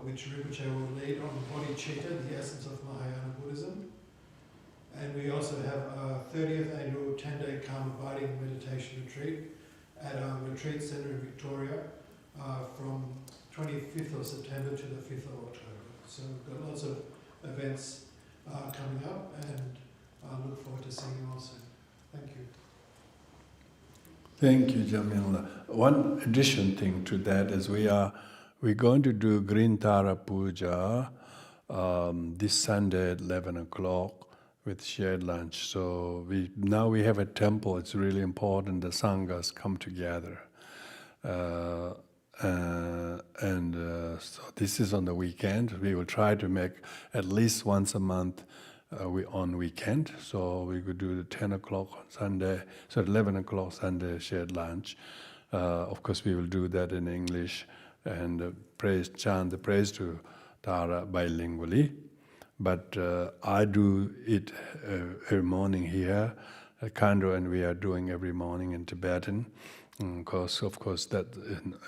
which Rinpoche will lead on bodhicitta, the essence of Mahayana Buddhism. And we also have a 30th annual 10-day Karma Abiding meditation retreat at our retreat centre in Victoria from 25th of September to the 5th of October. So we've got lots of events coming up, and I look forward to seeing you all soon. Thank you. Thank you, Jamila. One addition thing to that is we're going to do Green Tara Puja this Sunday at 11 o'clock with shared lunch. So now we have a temple. It's really important the sanghas come together. So this is on the weekend. We will try to make at least once a month on weekend. So we could do the 10 o'clock on Sunday, so 11 o'clock Sunday shared lunch. Of course, we will do that in English and chant the praise to Tara bilingually. But I do it every morning here at Kando, and we are doing every morning in Tibetan. Of course, that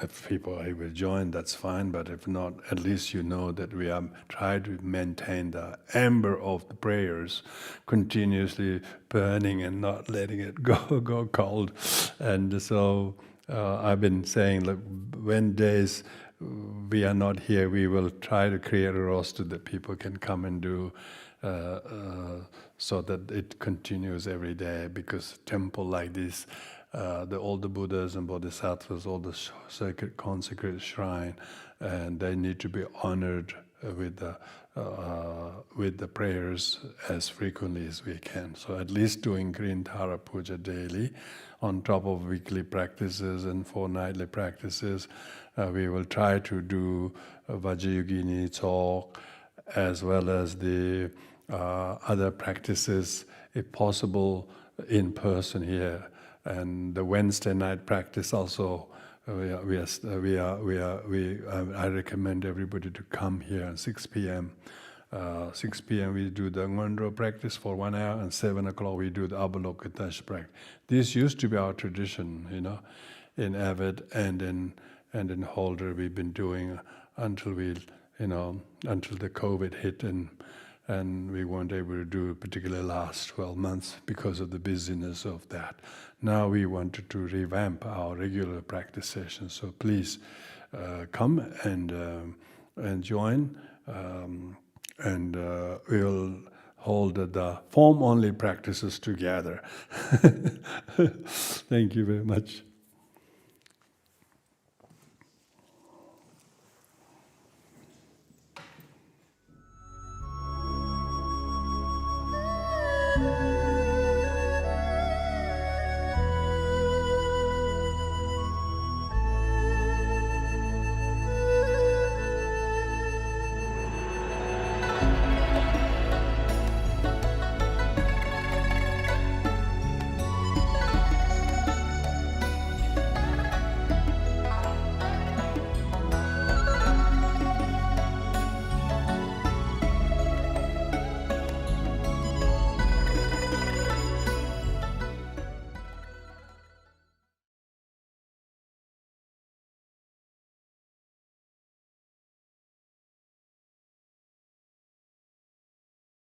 if people will join, that's fine. But if not, at least you know that we are trying to maintain the ember of the prayers continuously burning and not letting it go cold. And so I've been saying, look, when days we are not here, we will try to create a roster that people can come and do so that it continues every day, because temple like this, all the Buddhas and Bodhisattvas, all the sacred consecrated shrine, and they need to be honored with the prayers as frequently as we can. So at least doing Green Tara Puja daily, on top of weekly practices and fortnightly practices. We will try to do Vajrayogini talk, as well as the other practices, if possible, in person here. And the Wednesday night practice also, I recommend everybody to come here at 6 p.m. 6 p.m. we do the Ngondro practice for 1 hour, and 7 o'clock we do the Avalokitash practice. This used to be our tradition, in Avid and in Holder. We've been doing until until the COVID hit, and we weren't able to do it, particularly last 12 months because of the busyness of that. Now we wanted to revamp our regular practice sessions, so please come and join, and we'll hold the form-only practices together. Thank you very much.